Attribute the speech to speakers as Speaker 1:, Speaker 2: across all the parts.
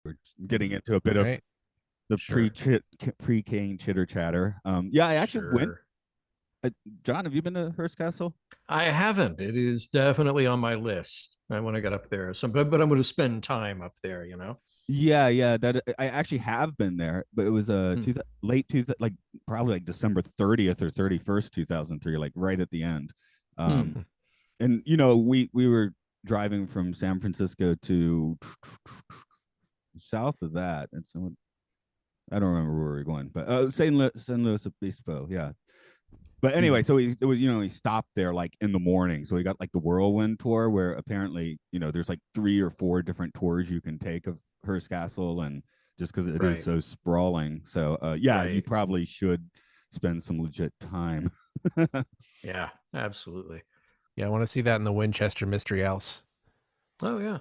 Speaker 1: we're getting into a bit of
Speaker 2: Right.
Speaker 1: the
Speaker 3: Sure.
Speaker 1: pre-Kane chitter chatter. Yeah, I actually went.
Speaker 3: Sure.
Speaker 1: Uh, John, have you been to Hearst Castle?
Speaker 3: I haven't. It is definitely on my list. I want to get up there. So, but I'm going to spend time up there, you know?
Speaker 1: Yeah, yeah. That I actually have been there, but it was
Speaker 3: Hmm.
Speaker 1: late two like probably like December 30th or 31st, 2003, like right at the end.
Speaker 3: Hmm.
Speaker 1: And we were driving from San Francisco to south of that, and so I don't remember where we were going, but San Luis Obispo, yeah. But
Speaker 3: Hmm.
Speaker 1: anyway, so he stopped there like in the morning. So he got like the whirlwind tour where apparently, there's like 3 or 4 different tours you can take of Hearst Castle, and just because it is
Speaker 3: Right.
Speaker 1: so sprawling. So yeah, you
Speaker 3: Right.
Speaker 1: probably should spend some legit time.
Speaker 3: Yeah, absolutely.
Speaker 2: Yeah, I want to see that in the Winchester Mystery House.
Speaker 3: Oh, yeah.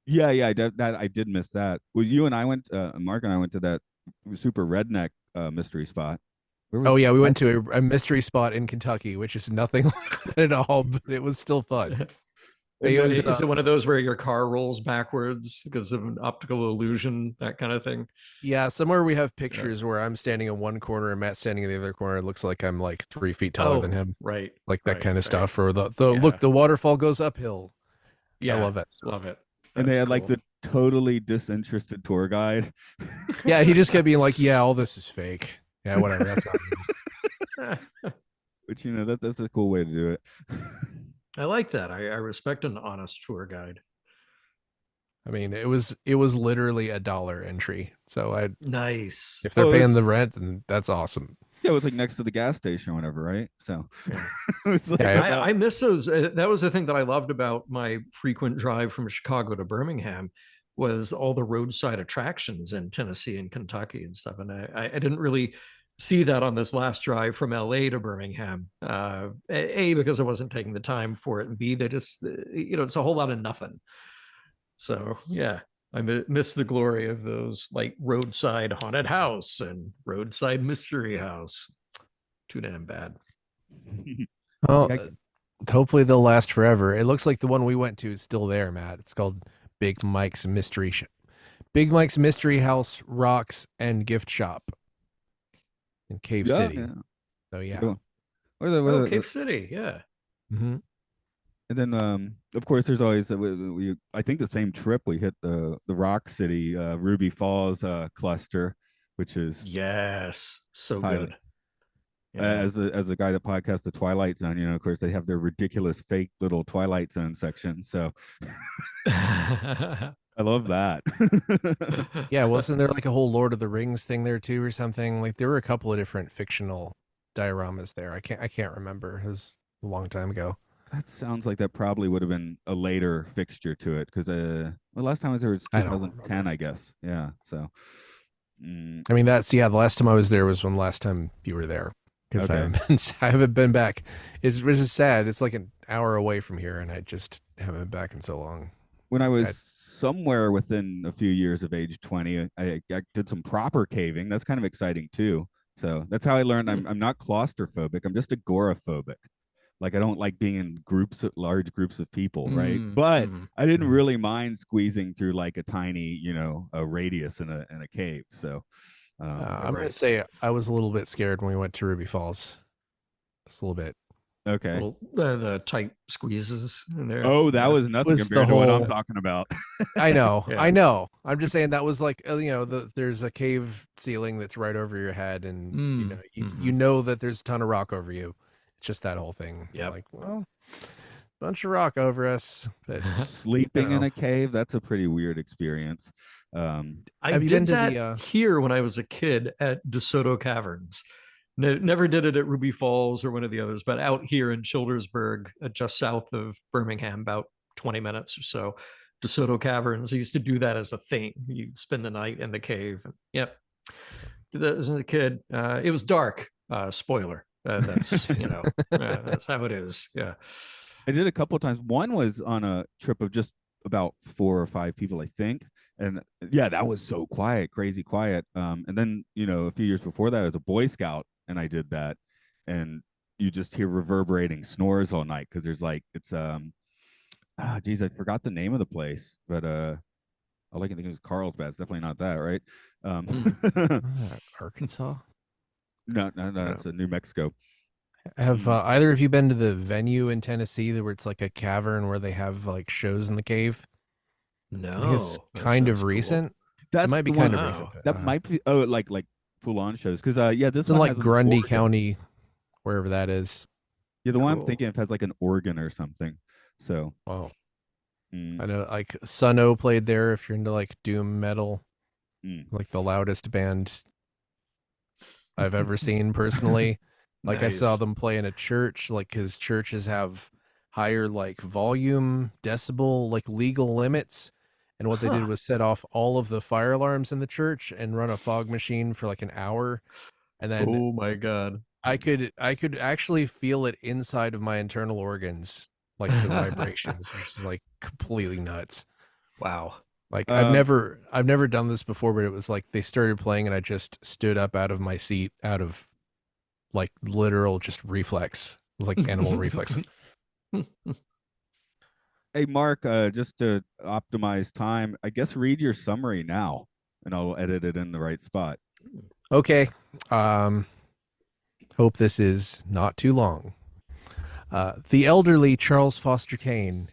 Speaker 1: Yeah, yeah, I did miss that. Well, you and I went, Mark and I went to that super redneck mystery spot. Where was
Speaker 2: Oh yeah, we went
Speaker 1: that's
Speaker 2: to a mystery spot in Kentucky, which is nothing like that at all, but it was still fun.
Speaker 1: and
Speaker 2: It was
Speaker 1: those
Speaker 3: Is it one of those where your car rolls backwards because of an optical illusion, that kind of thing?
Speaker 2: yeah, somewhere we have
Speaker 3: Yeah.
Speaker 2: pictures where I'm standing in one corner and Matt's standing in the other corner. It looks like I'm like 3 feet taller than
Speaker 3: Oh,
Speaker 2: him,
Speaker 3: right,
Speaker 2: like that
Speaker 3: right,
Speaker 2: kind of
Speaker 3: right.
Speaker 2: stuff. Or the
Speaker 3: Yeah,
Speaker 2: look, the waterfall goes uphill. I
Speaker 3: yeah,
Speaker 2: love that
Speaker 3: love
Speaker 2: stuff.
Speaker 3: it.
Speaker 1: and they
Speaker 3: That's
Speaker 1: had like
Speaker 3: cool.
Speaker 1: the totally disinterested tour guide.
Speaker 2: Yeah, he just kept being like, "Yeah, all this is fake. Yeah, whatever. That's not real."
Speaker 1: Which that's a cool way to do it.
Speaker 3: I like that. I respect an honest tour guide.
Speaker 2: I mean, it was literally $1 entry. So
Speaker 3: Nice.
Speaker 2: if they're
Speaker 1: Oh,
Speaker 2: paying
Speaker 1: it's
Speaker 2: the rent, then that's awesome.
Speaker 1: yeah, it was like next to the gas station or whatever, right? So
Speaker 3: Yeah.
Speaker 1: it's like
Speaker 2: Yeah,
Speaker 1: about
Speaker 3: I miss those. That was the thing that I loved about my frequent drive from Chicago to Birmingham was all the roadside attractions in Tennessee and Kentucky and stuff. And I didn't really see that on this last drive from LA to Birmingham. A, because I wasn't taking the time for it, and B, they just, it's a whole lot of nothing. So yeah, I miss the glory of those like roadside haunted house and roadside mystery house. Too damn bad.
Speaker 2: well,
Speaker 1: yeah,
Speaker 2: hopefully they'll last forever. It looks like the one we went to is still there, Matt. It's called Big Mike's Mystery House, Rocks and Gift Shop in Cave
Speaker 1: yeah,
Speaker 2: City.
Speaker 1: yeah.
Speaker 2: So yeah.
Speaker 1: Yeah.
Speaker 3: Oh, Cave City, yeah.
Speaker 2: Hmm.
Speaker 1: And then of course there's always I think the same trip we hit the Rock City Ruby Falls cluster, which is
Speaker 3: Yes, so
Speaker 1: highly
Speaker 3: good. Yeah.
Speaker 1: as a guy that podcasts the Twilight Zone, of course they have their ridiculous fake little Twilight Zone section. So I love that.
Speaker 2: Yeah, wasn't there like a whole Lord of the Rings thing there too or something? Like there were a couple of different fictional dioramas there. I can't remember. It was a long time ago.
Speaker 1: That sounds like that probably would have been a later fixture to it because the last time I was there was
Speaker 2: I don't
Speaker 1: 2010,
Speaker 2: remember.
Speaker 1: I guess. Yeah. So mm,
Speaker 2: I mean, the last time I was there was when last time you were there because I
Speaker 1: okay.
Speaker 2: haven't been, I haven't been back. Which is sad. It's like an hour away from here, and I just haven't been back in so long.
Speaker 1: When I was
Speaker 2: I,
Speaker 1: somewhere within a few years of age 20, I did some proper caving. That's kind of exciting too. So that's how I learned
Speaker 3: Hmm.
Speaker 1: I'm not claustrophobic. I'm just agoraphobic. Like I don't like being in large groups of people, right?
Speaker 3: Mm,
Speaker 1: But
Speaker 3: mm,
Speaker 1: I didn't
Speaker 3: mm.
Speaker 1: really mind squeezing through like a tiny, a radius in a cave. So,
Speaker 2: I'm gonna
Speaker 3: Right.
Speaker 2: say I was a little bit scared when we went to Ruby Falls. Just a little bit.
Speaker 1: okay.
Speaker 3: Little the tight squeezes in there.
Speaker 1: Oh, that
Speaker 3: Yeah.
Speaker 1: was
Speaker 2: It
Speaker 1: nothing
Speaker 2: was the
Speaker 1: compared to what I'm
Speaker 2: whole.
Speaker 1: talking about.
Speaker 2: I know,
Speaker 3: Yeah.
Speaker 2: I know. I'm just saying that was like there's a cave ceiling that's right over your head, and
Speaker 3: Mm,
Speaker 2: you
Speaker 3: mhm.
Speaker 2: know that there's a ton of rock over you. It's just that whole thing. I'm
Speaker 3: Yep.
Speaker 2: like, well, bunch of rock over us, but I don't
Speaker 1: Sleeping in
Speaker 2: know.
Speaker 1: a cave, that's a pretty weird experience. Um,
Speaker 3: I
Speaker 2: Have you been
Speaker 3: did
Speaker 2: to the?
Speaker 3: that here when I was a kid at DeSoto Caverns. Never did it at Ruby Falls or one of the others, but out here in Childersburg, just south of Birmingham, about 20 minutes or so. DeSoto Caverns. I used to do that as a thing. You'd spend the night in the cave. Yep. Did that as a kid. It was dark. Spoiler. That's how it is. Yeah.
Speaker 1: I did a couple of times. One was on a trip of just about 4 or 5 people, I think. And yeah, that was so quiet, crazy quiet. And then, a few years before that, I was a Boy Scout and I did that. And you just hear reverberating snores all night because there's like, it's, geez, I forgot the name of the place, but All I can think of is Carlsbad. It's definitely not that, right?
Speaker 2: Arkansas.
Speaker 1: No, it's New Mexico.
Speaker 2: Have either of you been to the venue in Tennessee where it's like a cavern where they have like shows in the cave?
Speaker 3: No,
Speaker 2: I think it's
Speaker 3: that
Speaker 2: kind of
Speaker 3: sounds cool.
Speaker 2: recent.
Speaker 1: That's
Speaker 2: It might be
Speaker 1: the
Speaker 2: kind
Speaker 1: one.
Speaker 2: of recent. But,
Speaker 1: That might be like full on shows because this
Speaker 2: it's in
Speaker 1: one
Speaker 2: like
Speaker 1: has an
Speaker 2: Grundy
Speaker 1: organ.
Speaker 2: County, wherever that is.
Speaker 1: Yeah, the one I'm
Speaker 3: Cool.
Speaker 1: thinking of has like an organ or something. So
Speaker 2: Wow.
Speaker 1: mm,
Speaker 2: I know like Suno played there if you're into like doom metal, like the loudest band I've ever seen personally. Like I saw
Speaker 3: Nice.
Speaker 2: them play in a church, like because churches have higher like volume, decibel, like legal limits. And what they did
Speaker 3: Huh.
Speaker 2: was set off all of the fire alarms in the church and run a fog machine for like an hour. And then
Speaker 3: Oh my god.
Speaker 2: I could actually feel it inside of my internal organs, like the vibrations, which is like completely nuts.
Speaker 3: Wow.
Speaker 2: Like I've never done this before, but it was like they started playing and I just stood up out of my seat out of like literal just reflex. It was like animal reflex.
Speaker 1: hey, Mark, just to optimize time, I guess read your summary now, and I'll edit it in the right spot.
Speaker 2: Okay. Hope this is not too long. The elderly Charles Foster Kane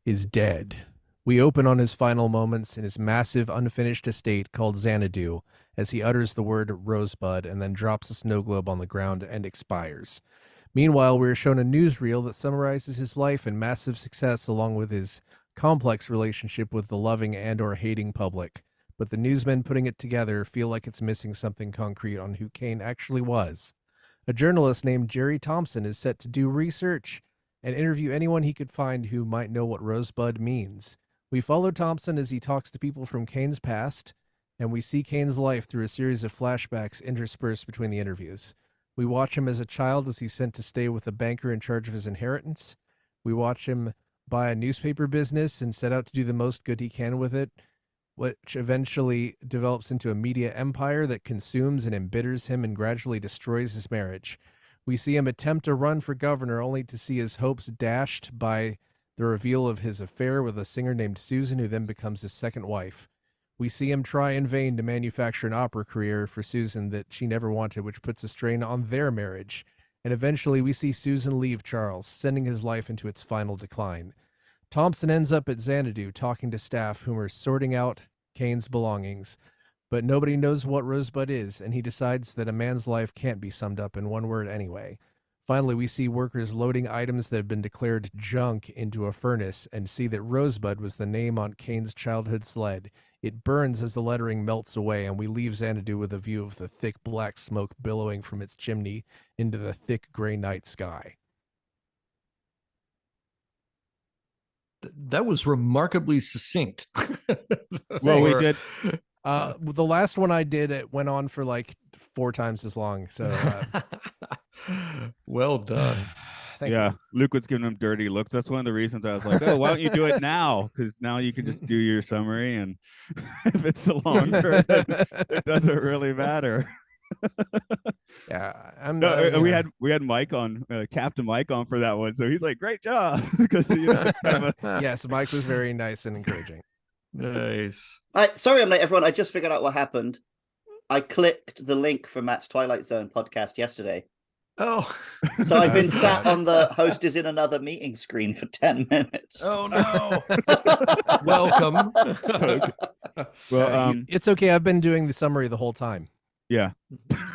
Speaker 2: is dead. We open on his final moments in his massive unfinished estate called Xanadu as he utters the word rosebud and then drops a snow globe on the ground and expires. Meanwhile, we are shown a newsreel that summarizes his life and massive success along with his complex relationship with the loving and or hating public. But the newsmen putting it together feel like it's missing something concrete on who Kane actually was. A journalist named Jerry Thompson is set to do research and interview anyone he could find who might know what rosebud means. We follow Thompson as he talks to people from Kane's past, and we see Kane's life through a series of flashbacks interspersed between the interviews. We watch him as a child as he's sent to stay with a banker in charge of his inheritance. We watch him buy a newspaper business and set out to do the most good he can with it, which eventually develops into a media empire that consumes and embitters him and gradually destroys his marriage. We see him attempt to run for governor only to see his hopes dashed by the reveal of his affair with a singer named Susan, who then becomes his second wife. We see him try in vain to manufacture an opera career for Susan that she never wanted, which puts a strain on their marriage. And eventually we see Susan leave Charles, sending his life into its final decline. Thompson ends up at Xanadu talking to staff whom are sorting out Kane's belongings, but nobody knows what Rosebud is, and he decides that a man's life can't be summed up in one word anyway. Finally, we see workers loading items that have been declared junk into a furnace and see that Rosebud was the name on Kane's childhood sled. It burns as the lettering melts away, and we leave Xanadu with a view of the thick black smoke billowing from its chimney into the thick gray night sky.
Speaker 3: That was remarkably succinct.
Speaker 1: Well, we
Speaker 3: Thanks.
Speaker 1: did.
Speaker 2: The last one I did, it went on for like 4 times as long. So,
Speaker 3: well done.
Speaker 2: thank
Speaker 1: Yeah,
Speaker 2: you.
Speaker 1: Luke was giving him dirty looks. That's one of the reasons I was like, "Oh, why don't you do it now? Because now you can just do your summary, and if it's longer, then it doesn't really matter."
Speaker 2: Yeah, I'm.
Speaker 1: No, we had Mike on, Captain Mike on for that one, so he's like, "Great job," because it's kind of a
Speaker 2: Yes, Mike was very nice and encouraging.
Speaker 3: Nice.
Speaker 4: Sorry I'm late, everyone. I just figured out what happened. I clicked the link for Matt's Twilight Zone podcast yesterday.
Speaker 3: Oh.
Speaker 4: So I've been sat on the host is in another meeting screen for 10 minutes.
Speaker 3: Oh no. Welcome.
Speaker 1: Okay. Well,
Speaker 2: It's okay. I've been doing the summary the whole time.
Speaker 1: yeah.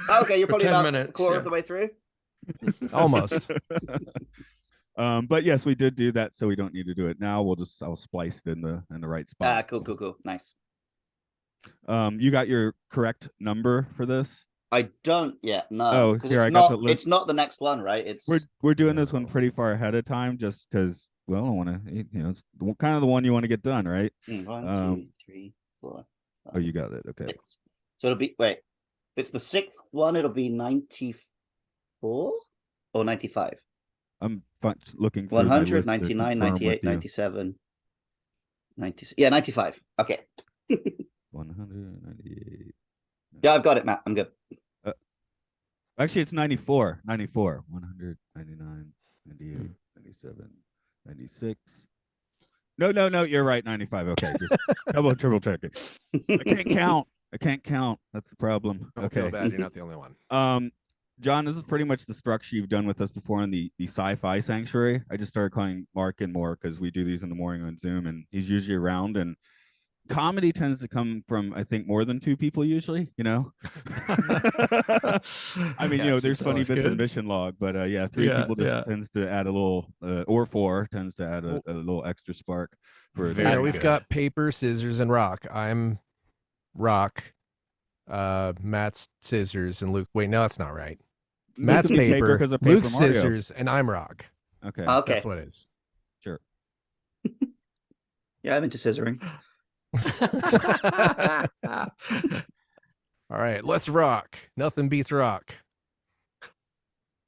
Speaker 4: Okay, you're
Speaker 3: For
Speaker 4: probably
Speaker 3: 10
Speaker 4: about
Speaker 3: minutes,
Speaker 4: a quarter
Speaker 3: yeah.
Speaker 4: of the way through.
Speaker 2: Almost.
Speaker 1: But yes, we did do that, so we don't need to do it now. I'll splice it in the right spot.
Speaker 4: Cool. Nice.
Speaker 1: You got your correct number for this?
Speaker 4: I don't yet. No.
Speaker 1: Oh,
Speaker 4: 'Cause
Speaker 1: here,
Speaker 4: it's
Speaker 1: I got
Speaker 4: not,
Speaker 1: the list.
Speaker 4: It's not the next one, right? It's
Speaker 1: We're doing this one pretty far ahead of time, just because. Well, I want to, it's kind of the one you want to get done, right?
Speaker 4: 1, 2, 3, 4.
Speaker 1: Oh, you got it. Okay.
Speaker 4: 6. So it'll be if it's the 6th one, it'll be 94 or 95.
Speaker 1: I'm looking through
Speaker 4: 100,
Speaker 1: my list to
Speaker 4: 99,
Speaker 1: confirm
Speaker 4: 98,
Speaker 1: with you.
Speaker 4: 97, 90. Yeah, 95. Okay.
Speaker 1: 198.
Speaker 4: Yeah, I've got it, Matt. I'm good.
Speaker 1: Actually, it's 94. 94. 100, 99, 98, 97, 96. No, you're right. 95. Okay, just triple check it. I can't count. That's the problem.
Speaker 2: Don't
Speaker 1: Okay.
Speaker 2: feel bad. You're not the only one.
Speaker 1: John, this is pretty much the structure you've done with us before in the Sci-Fi Sanctuary. I just started calling Mark in more because we do these in the morning on Zoom, and he's usually around. And comedy tends to come from, I think, more than two people usually. I mean, there's funny bits in Mission Log, but three people just tends to add a little, or four tends to add a little extra spark.
Speaker 2: We've got paper, scissors, and rock. I'm rock. Matt's scissors, and Luke. Wait, no, that's not right. Matt's paper, Luke's scissors, and I'm rock.
Speaker 1: Okay.
Speaker 2: That's what it is.
Speaker 1: Sure.
Speaker 4: Yeah, I'm into scissoring.
Speaker 2: All right, let's rock. Nothing beats rock.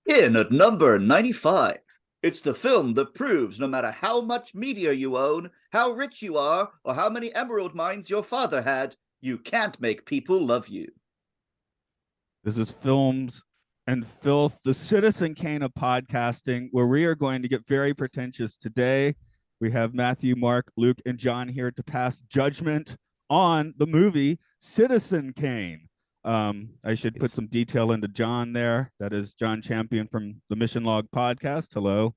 Speaker 4: In at number 95, it's the film that proves no matter how much media you own, how rich you are, or how many emerald mines your father had, you can't make people love you.
Speaker 1: This is Films and Filth, the Citizen Kane of podcasting, where we are going to get very pretentious today. We have Matthew, Mark, Luke, and John here to pass judgment on the movie Citizen Kane. I should put some detail into John there. That is John Champion from the Mission Log podcast. Hello.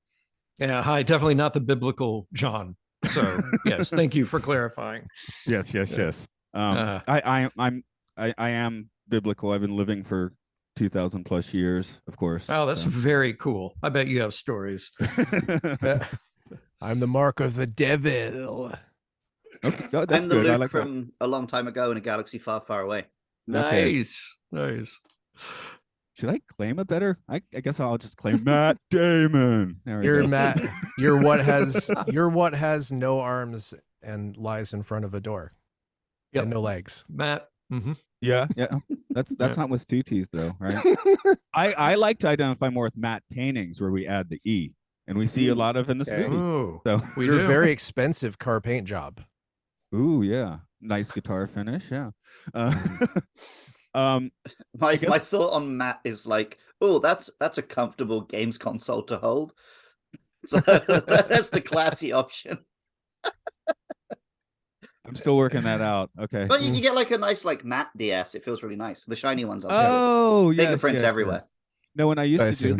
Speaker 3: Yeah, hi. Definitely not the biblical John. So yes, thank you for clarifying.
Speaker 1: Yes. I am biblical. I've been living for 2,000 plus years, of course.
Speaker 3: Oh, that's very cool. I bet you have stories.
Speaker 2: I'm the mark of the devil.
Speaker 1: Okay.
Speaker 4: I'm the
Speaker 1: good.
Speaker 4: Luke
Speaker 1: like
Speaker 4: from a long time ago in a galaxy far, far away.
Speaker 3: Nice.
Speaker 1: Should I claim it better? I guess I'll just claim Matt Damon.
Speaker 2: You're go. Matt. You're what has no arms and lies in front of a door.
Speaker 3: Yep.
Speaker 2: And no legs.
Speaker 3: Matt. Mm-hmm.
Speaker 1: Yeah. That's not with two T's though, right? I like to identify more with Matt paintings where we add the E, and we see a lot of in this movie.
Speaker 3: Ooh,
Speaker 1: so
Speaker 2: we do a very expensive car paint job.
Speaker 1: Ooh, yeah, nice guitar finish. Yeah.
Speaker 4: My thought on Matt is like, oh, that's a comfortable games console to hold. So that's the classy option.
Speaker 1: I'm still working that out. Okay.
Speaker 4: But you get like a nice matte DS. It feels really nice. The shiny ones.
Speaker 1: Oh, yeah.
Speaker 4: Fingerprints everywhere.
Speaker 1: Yes. No, when I used to do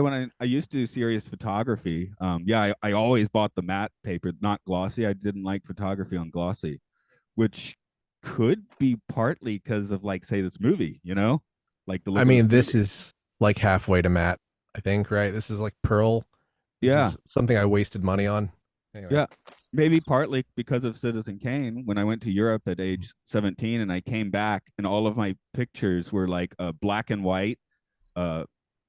Speaker 2: when
Speaker 1: I used to do serious photography, I always bought the matte paper, not glossy. I didn't like photography on glossy, which could be partly because of say this movie, like the.
Speaker 2: I mean, this is like halfway to matte, I think, right? This is like pearl. This is something I wasted money on. Anyway. Yeah.
Speaker 1: Maybe partly because of Citizen Kane. When I went to Europe at age 17 and I came back and all of my pictures were like black and white,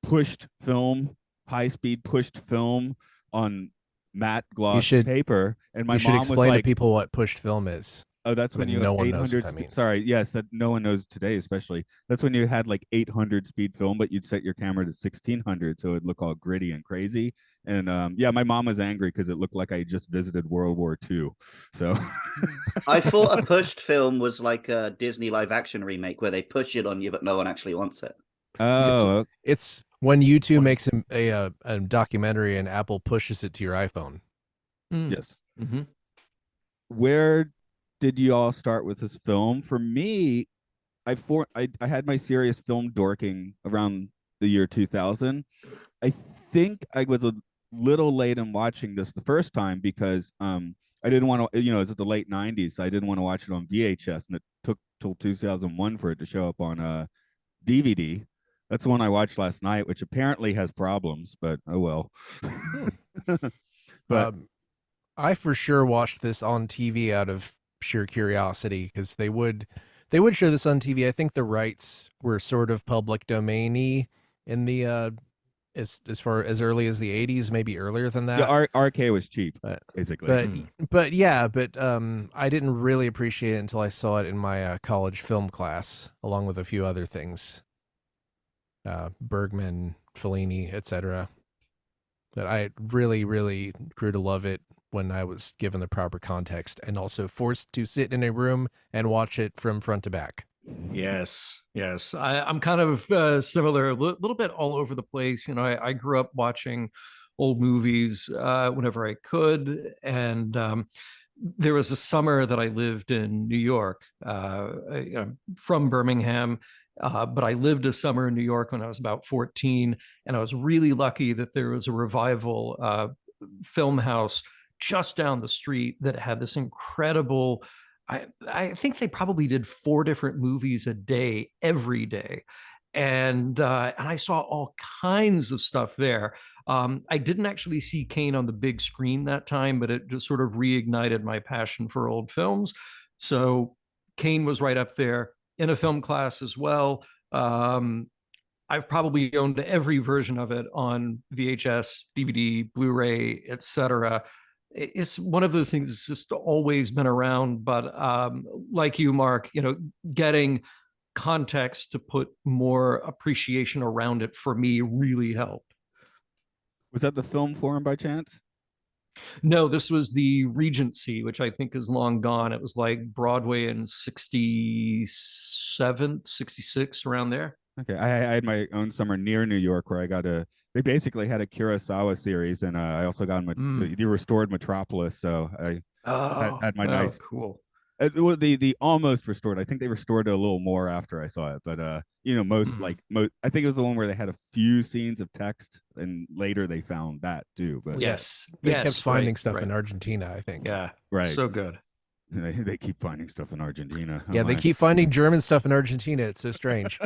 Speaker 1: pushed film, high-speed pushed film on matte gloss paper. And my
Speaker 2: mom
Speaker 1: was
Speaker 2: explain to people what pushed film is.
Speaker 1: Oh, that's when you
Speaker 2: no
Speaker 1: have
Speaker 2: one
Speaker 1: 800.
Speaker 2: knows what that means.
Speaker 1: Sorry, yes, that no one knows today, especially. That's when you had 800 speed film, but you'd set your camera to 1600, so it'd look all gritty and crazy. And my mom was angry because it looked like I just visited World War II. So
Speaker 4: I thought a pushed film was like a Disney live action remake where they push it on you, but no one actually wants it.
Speaker 1: Oh,
Speaker 2: it's when YouTube makes a documentary and Apple pushes it to your iPhone.
Speaker 1: Yes.
Speaker 3: Mm-hmm.
Speaker 1: Where did you all start with this film? For me, I had my serious film dorking around the year 2000. I think I was a little late in watching this the first time because I didn't want to, it was at the late 90s, so I didn't want to watch it on VHS, and it took till 2001 for it to show up on DVD. That's the one I watched last night, which apparently has problems, but oh well. But
Speaker 2: I for sure watched this on TV out of sheer curiosity because they would show this on TV. I think the rights were sort of public domain-y in the as far as early as the 80s, maybe earlier than that.
Speaker 1: Yeah, RK was cheap, basically.
Speaker 2: But I didn't really appreciate it until I saw it in my college film class, along with a few other things, Bergman, Fellini, etc. But I really, really grew to love it when I was given the proper context and also forced to sit in a room and watch it from front to back.
Speaker 3: Yes. I'm kind of similar, a little bit all over the place. I grew up watching old movies whenever I could. And there was a summer that I lived in New York, from Birmingham, but I lived a summer in New York when I was about 14, and I was really lucky that there was a revival film house just down the street that had this incredible. I think they probably did 4 different movies a day every day, and I saw all kinds of stuff there. I didn't actually see Kane on the big screen that time, but it just sort of reignited my passion for old films. So Kane was right up there in a film class as well. I've probably owned every version of it on VHS, DVD, Blu-ray, etc. It's one of those things that's just always been around. But like you, Mark, getting context to put more appreciation around it for me really helped.
Speaker 1: Was that the Film Forum by chance?
Speaker 3: No, this was the Regency, which I think is long gone. It was like Broadway in 67, 66, around there.
Speaker 1: Okay, I had my own summer near New York where I got a. They basically had a Kurosawa series, and I also got the restored Metropolis. So I had my nice
Speaker 3: cool.
Speaker 1: The almost restored. I think they restored it a little more after I saw it, but most I think it was the one where they had a few scenes of text, and later they found that too. But
Speaker 3: yes,
Speaker 2: they kept finding stuff in Argentina, I think.
Speaker 3: Yeah,
Speaker 1: right.
Speaker 3: So good.
Speaker 1: They keep finding stuff in Argentina.
Speaker 2: Yeah, they keep finding German stuff in Argentina. It's so strange.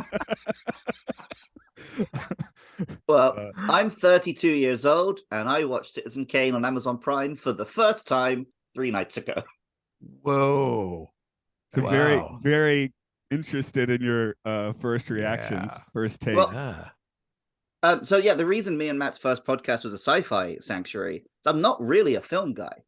Speaker 4: Well, I'm 32 years old, and I watched Citizen Kane on Amazon Prime for the first time 3 nights ago.
Speaker 3: Whoa.
Speaker 1: So very, very interested in your first reactions, first takes.
Speaker 4: Well, so yeah, the reason me and Matt's first podcast was a sci-fi sanctuary, I'm not really a film guy.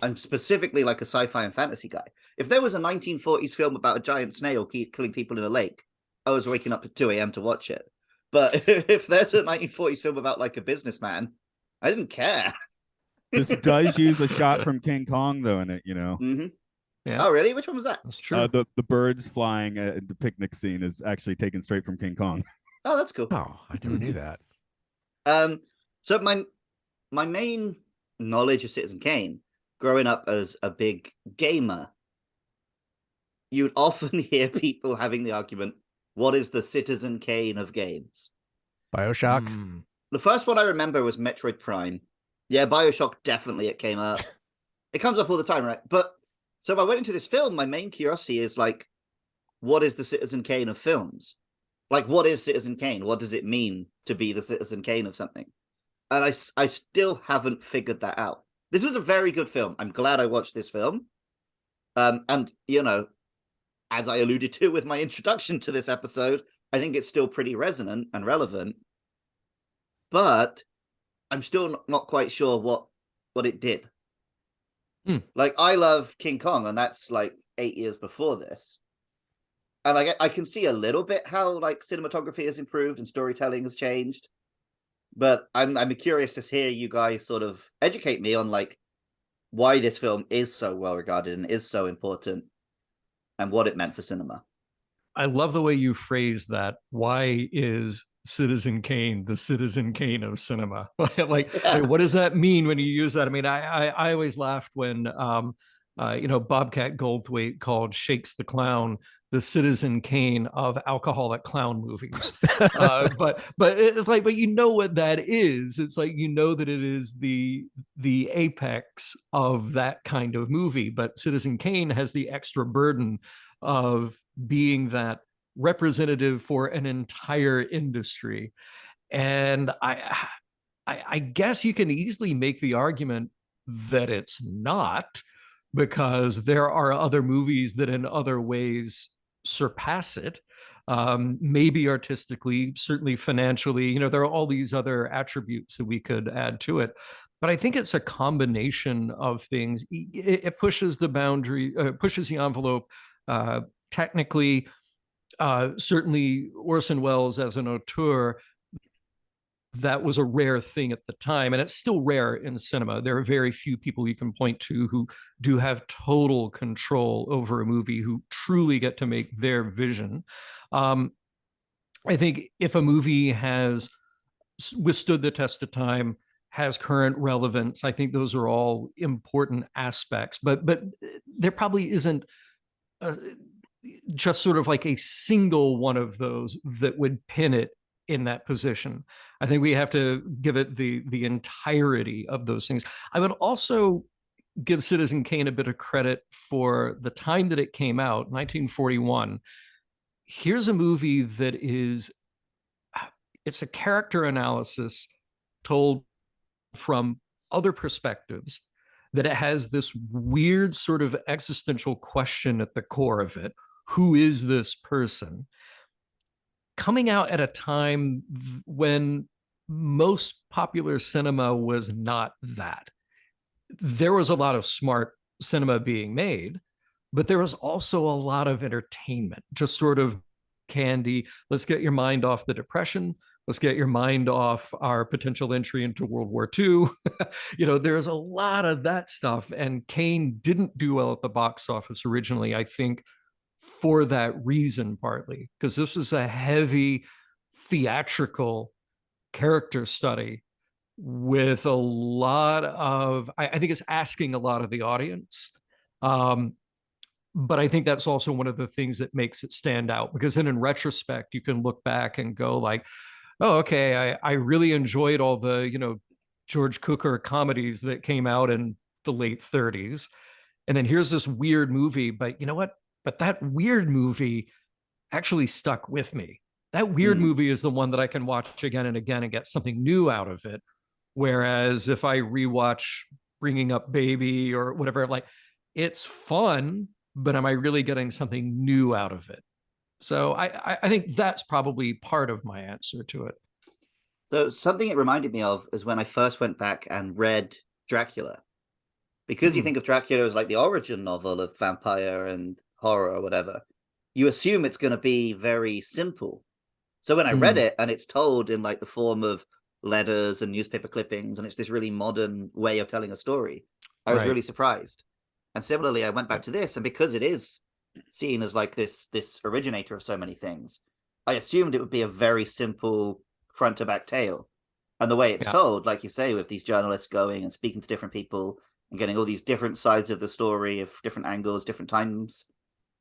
Speaker 4: I'm specifically like a sci-fi and fantasy guy. If there was a 1940s film about a giant snail killing people in a lake, I was waking up at 2 a.m. to watch it. But if there's a 1940s film about like a businessman, I didn't care.
Speaker 1: This does use a shot from King Kong, though, in it,
Speaker 4: Mm-hmm.
Speaker 3: Yeah.
Speaker 4: Oh, really? Which one was that?
Speaker 3: That's true.
Speaker 1: The birds flying at the picnic scene is actually taken straight from King Kong.
Speaker 4: Oh, that's cool.
Speaker 2: Oh, I never knew that.
Speaker 4: So my main knowledge of Citizen Kane, growing up as a big gamer, you'd often hear people having the argument, what is the Citizen Kane of games?
Speaker 2: BioShock?
Speaker 4: The first one I remember was Metroid Prime. Yeah, BioShock, definitely it came up. It comes up all the time, right? But so I went into this film, my main curiosity is like, what is the Citizen Kane of films? Like, what is Citizen Kane? What does it mean to be the Citizen Kane of something? And I still haven't figured that out. This was a very good film. I'm glad I watched this film. And, as I alluded to with my introduction to this episode, I think it's still pretty resonant and relevant. But I'm still not quite sure what it did. Like, I love King Kong, and that's like 8 years before this. And I can see a little bit how like cinematography has improved and storytelling has changed. But I'm curious to hear you guys sort of educate me on like why this film is so well regarded and is so important and what it meant for cinema.
Speaker 3: I love the way you phrase that. Why is Citizen Kane the Citizen Kane of cinema? like, what does that mean when you use that? I mean, I always laughed when Bobcat Goldthwait called Shakes the Clown the Citizen Kane of alcoholic clown movies. But it's like, but you know what that is. It's like, that it is the apex of that kind of movie. But Citizen Kane has the extra burden of being that representative for an entire industry. And I guess you can easily make the argument that it's not, because there are other movies that in other ways surpass it, maybe artistically, certainly financially. There are all these other attributes that we could add to it. But I think it's a combination of things. It pushes the boundary, pushes the envelope technically. Certainly Orson Welles as an auteur, that was a rare thing at the time, and it's still rare in cinema. There are very few people you can point to who do have total control over a movie, who truly get to make their vision. I think if a movie has withstood the test of time, has current relevance. I think those are all important aspects, but there probably isn't just sort of like a single one of those that would pin it in that position. I think we have to give it the entirety of those things. I would also give Citizen Kane a bit of credit for the time that it came out, 1941. Here's a movie that is, it's a character analysis told from other perspectives, that it has this weird sort of existential question at the core of it. Who is this person? Coming out at a time when most popular cinema was not that. There was a lot of smart cinema being made, but there was also a lot of entertainment, just sort of candy. Let's get your mind off the Depression. Let's get your mind off our potential entry into World War II. There's a lot of that stuff. And Kane didn't do well at the box office originally, I think, for that reason, partly, because this was a heavy theatrical character study with a lot of, I think it's asking a lot of the audience. But I think that's also one of the things that makes it stand out, because then in retrospect, you can look back and go like, oh, okay, I really enjoyed all the, George Cukor comedies that came out in the late 30s. And then here's this weird movie, but you know what? But that weird movie actually stuck with me. That weird movie is the one that I can watch again and again and get something new out of it. Whereas if I rewatch Bringing Up Baby or whatever, like, it's fun, but am I really getting something new out of it? So I think that's probably part of my answer to it.
Speaker 4: So something it reminded me of is when I first went back and read Dracula. Because you think of Dracula as like the origin novel of vampire and horror or whatever, you assume it's going to be very simple. So when I read it and it's told in like the form of letters and newspaper clippings, and it's this really modern way of telling a story, I was really surprised. And similarly, I went back to this, and because it is seen as like this originator of so many things, I assumed it would be a very simple front to back tale. And the way it's told, like you say, with these journalists going and speaking to different people and getting all these different sides of the story of different angles, different times,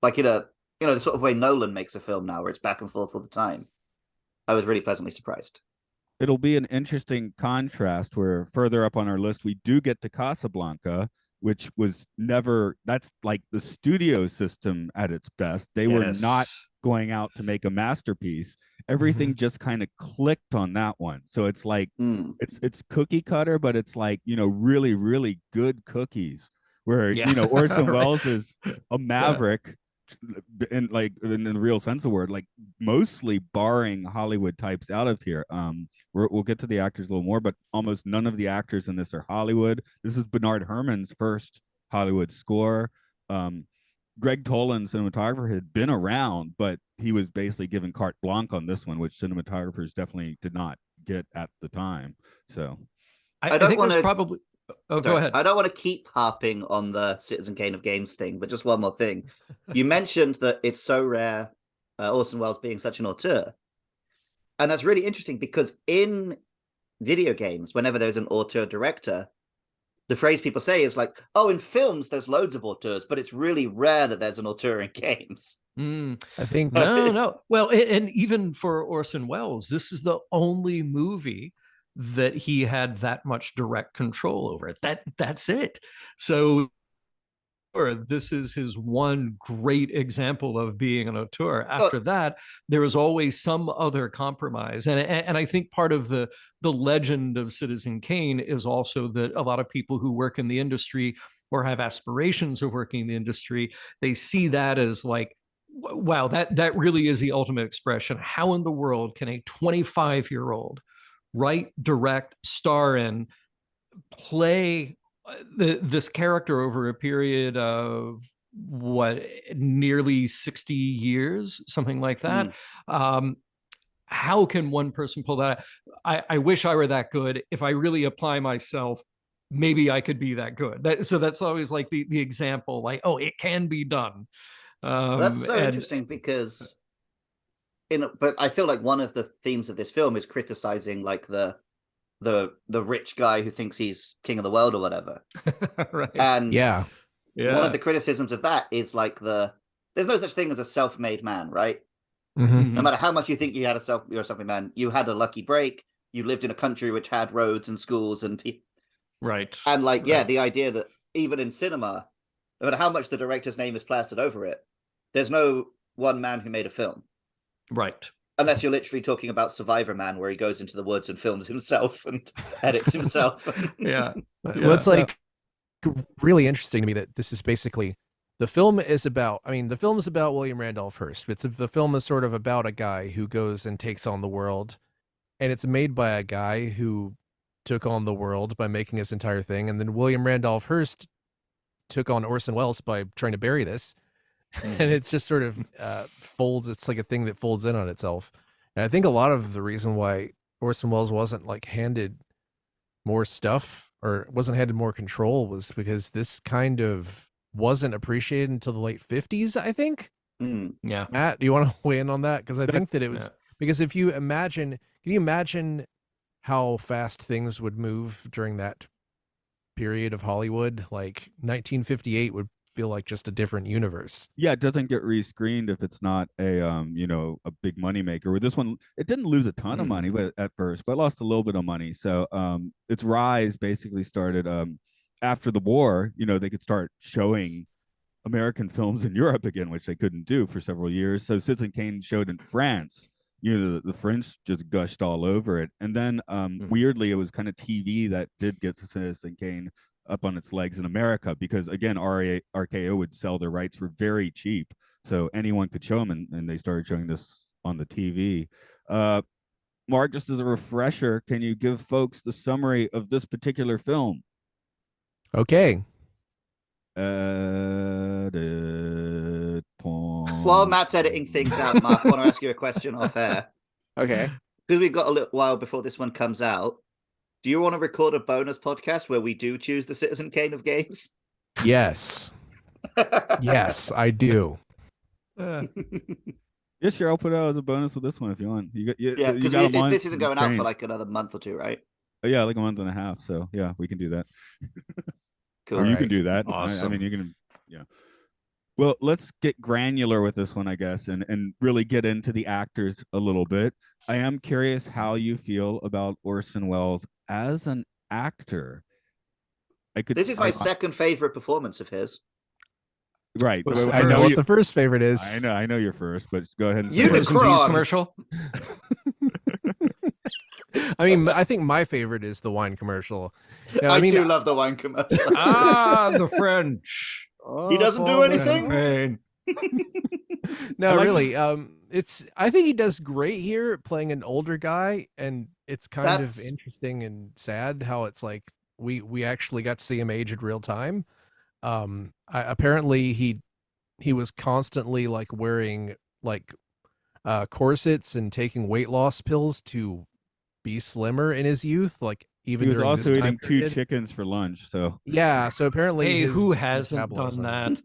Speaker 4: like the sort of way Nolan makes a film now, where it's back and forth all the time. I was really pleasantly surprised.
Speaker 1: It'll be an interesting contrast where further up on our list, we do get to Casablanca, which was never, that's like the studio system at its best. They were not going out to make a masterpiece. Everything just kind of clicked on that one. So it's like, it's cookie cutter, but it's like, really, really good cookies where, Orson Welles is a maverick in the real sense of the word, like mostly barring Hollywood types out of here. We'll get to the actors a little more, but almost none of the actors in this are Hollywood. This is Bernard Herrmann's first Hollywood score. Greg Tolan, cinematographer, had been around, but he was basically given carte blanche on this one, which cinematographers definitely did not get at the time. So
Speaker 3: I think there's probably... Oh,
Speaker 4: sorry,
Speaker 3: go ahead.
Speaker 4: I don't want to keep harping on the Citizen Kane of games thing, but just one more thing. You mentioned that it's so rare, Orson Welles being such an auteur. And that's really interesting because in video games, whenever there's an auteur director, the phrase people say is like, oh, in films, there's loads of auteurs, but it's really rare that there's an auteur in games.
Speaker 2: I think...
Speaker 3: No. Well, and even for Orson Welles, this is the only movie that he had that much direct control over it. That's it. So this is his one great example of being an auteur. After that, there was always some other compromise. And I think part of the legend of Citizen Kane is also that a lot of people who work in the industry or have aspirations of working in the industry, they see that as like, wow, that really is the ultimate expression. How in the world can a 25-year-old write, direct, star in, play this character over a period of nearly 60 years, something like that? How can one person pull that? I wish I were that good. If I really apply myself, maybe I could be that good. So that's always like the example, like, oh, it can be done.
Speaker 4: That's so interesting because but I feel like one of the themes of this film is criticizing like the the rich guy who thinks he's king of the world or whatever.
Speaker 3: Right.
Speaker 4: And
Speaker 2: Yeah.
Speaker 4: one of the criticisms of that is like there's no such thing as a self-made man, right?
Speaker 2: Mhm.
Speaker 4: No matter how much you think you're a self-made man, you had a lucky break. You lived in a country which had roads and schools and
Speaker 3: Right.
Speaker 4: and like,
Speaker 3: Right.
Speaker 4: yeah, the idea that even in cinema, no matter how much the director's name is plastered over it, there's no one man who made a film.
Speaker 3: Right.
Speaker 4: Unless you're literally talking about Survivor Man, where he goes into the woods and films himself and edits himself.
Speaker 3: Yeah.
Speaker 2: Well, it's like really interesting to me that this is basically the film is about. I mean, the film is about William Randolph Hearst. The film is sort of about a guy who goes and takes on the world, and it's made by a guy who took on the world by making his entire thing, and then William Randolph Hearst took on Orson Welles by trying to bury this. And it's just sort of folds. It's like a thing that folds in on itself. And I think a lot of the reason why Orson Welles wasn't like handed more stuff or wasn't handed more control was because this kind of wasn't appreciated until the late 50s, I think.
Speaker 3: Yeah.
Speaker 2: Matt, do you want to weigh in on that? Because I think that it was because if you imagine, can you imagine how fast things would move during that period of Hollywood? Like 1958 would feel like just a different universe.
Speaker 1: Yeah, it doesn't get rescreened if it's not a big money maker. With this one, it didn't lose a ton of money at first, but lost a little bit of money. So its rise basically started after the war. They could start showing American films in Europe again, which they couldn't do for several years. So Citizen Kane showed in France. The French just gushed all over it. And then weirdly, it was kind of TV that did get Citizen Kane up on its legs in America, because again, RKO would sell their rights for very cheap, so anyone could show them, and they started showing this on the TV. Mark, just as a refresher, can you give folks the summary of this particular film?
Speaker 2: Okay.
Speaker 4: While Matt's editing things out, Mark, I want to ask you a question off air.
Speaker 2: Okay.
Speaker 4: Because we've got a little while before this one comes out. Do you want to record a bonus podcast where we do choose the Citizen Kane of games?
Speaker 2: Yes. Yes, I do.
Speaker 1: Yeah, sure. I'll put it out as a bonus with this one if you want. You
Speaker 4: because
Speaker 1: got a month.
Speaker 4: This isn't going out for like another month or two, right?
Speaker 1: Yeah, like a month and a half. So yeah, we can do that.
Speaker 4: Cool.
Speaker 1: Or you can do that.
Speaker 3: Awesome.
Speaker 1: I mean, you can. Yeah. Well, let's get granular with this one, I guess, and really get into the actors a little bit. I am curious how you feel about Orson Welles as an actor.
Speaker 4: This is my second favorite performance of his.
Speaker 1: Right.
Speaker 2: I know what the first favorite is.
Speaker 1: I know your first, but go ahead and
Speaker 4: say Unicron
Speaker 3: commercial.
Speaker 2: I mean, I think my favorite is the wine commercial.
Speaker 4: No, I do love the wine commercial.
Speaker 3: The French.
Speaker 4: He doesn't do anything.
Speaker 2: No, really. I think he does great here playing an older guy, and it's kind of interesting and sad how it's like we actually got to see him age in real time. Apparently he was constantly like wearing like corsets and taking weight loss pills to be slimmer in his youth, like even
Speaker 1: he was also eating
Speaker 2: period.
Speaker 1: 2 chickens for lunch. So
Speaker 2: yeah, so apparently
Speaker 3: who hasn't done that?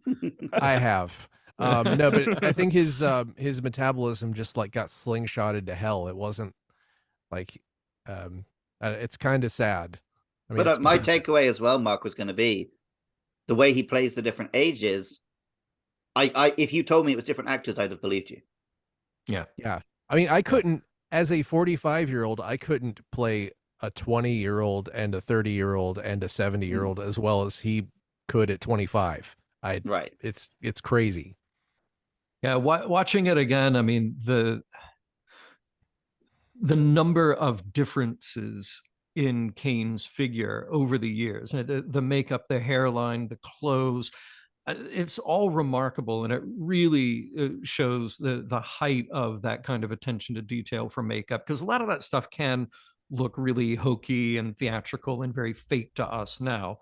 Speaker 2: I have. No, but I think his metabolism just like got slingshotted to hell. It wasn't like it's kind of sad. I mean,
Speaker 4: but my takeaway as well, Mark, was going to be the way he plays the different ages. If you told me it was different actors, I'd have believed you.
Speaker 2: Yeah. I mean, I couldn't, as a 45-year-old, I couldn't play a 20-year-old and a 30-year-old and a 70-year-old as well as he could at 25.
Speaker 4: Right.
Speaker 2: It's crazy.
Speaker 3: Yeah, watching it again, I mean, the number of differences in Kane's figure over the years, the makeup, the hairline, the clothes, it's all remarkable, and it really shows the height of that kind of attention to detail for makeup, because a lot of that stuff can look really hokey and theatrical and very fake to us now.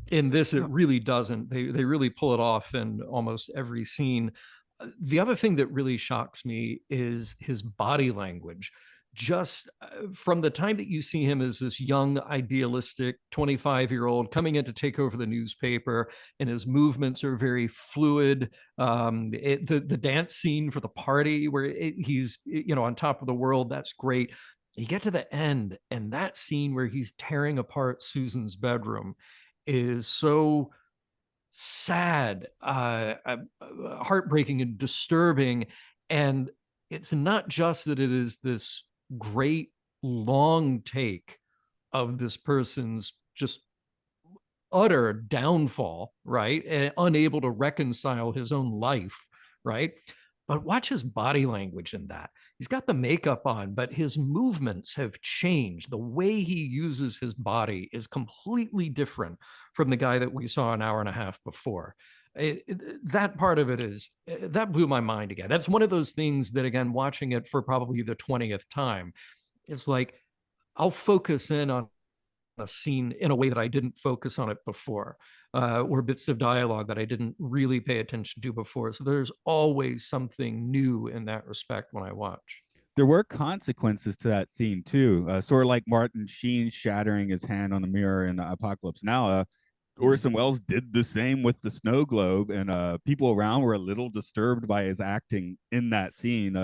Speaker 3: In this, it really doesn't. They really pull it off in almost every scene. The other thing that really shocks me is his body language. Just from the time that you see him as this young, idealistic 25-year-old coming in to take over the newspaper, and his movements are very fluid. The dance scene for the party where he's on top of the world, that's great. You get to the end, and that scene where he's tearing apart Susan's bedroom is so sad, heartbreaking, and disturbing. And it's not just that it is this great long take of this person's just utter downfall, right? And unable to reconcile his own life, right? But watch his body language in that. He's got the makeup on, but his movements have changed. The way he uses his body is completely different from the guy that we saw an hour and a half before. That part of it is, that blew my mind again. That's one of those things that, again, watching it for probably the 20th time, it's like I'll focus in on a scene in a way that I didn't focus on it before, or bits of dialogue that I didn't really pay attention to before. So there's always something new in that respect when I watch.
Speaker 1: There were consequences to that scene too, sort of like Martin Sheen shattering his hand on the mirror in Apocalypse Now. Orson Welles did the same with the snow globe, and people around were a little disturbed by his acting in that scene.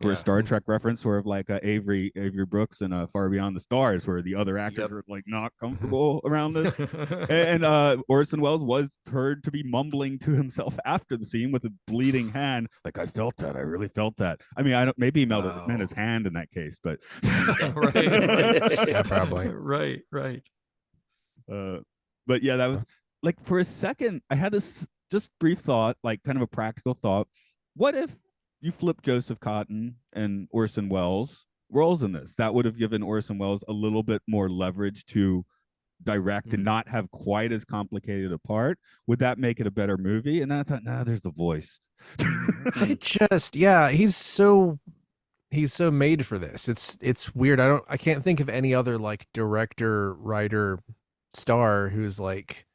Speaker 1: For a Star Trek reference, sort of like Avery Brooks and Far Beyond the Stars, where the other actors were like not comfortable around this. And Orson Welles was heard to be mumbling to himself after the scene with a bleeding hand, like, "I felt that. I really felt that." I mean, I don't. Maybe he meant his hand in that case, but
Speaker 3: right.
Speaker 2: Yeah, probably.
Speaker 3: Right.
Speaker 1: But yeah, that was like, for a second, I had this just brief thought, like kind of a practical thought. What if you flip Joseph Cotten and Orson Welles roles in this? That would have given Orson Welles a little bit more leverage to direct and not have quite as complicated a part. Would that make it a better movie? And then I thought, nah, there's the voice.
Speaker 2: He's so made for this. It's weird. I can't think of any other like director, writer, star who's like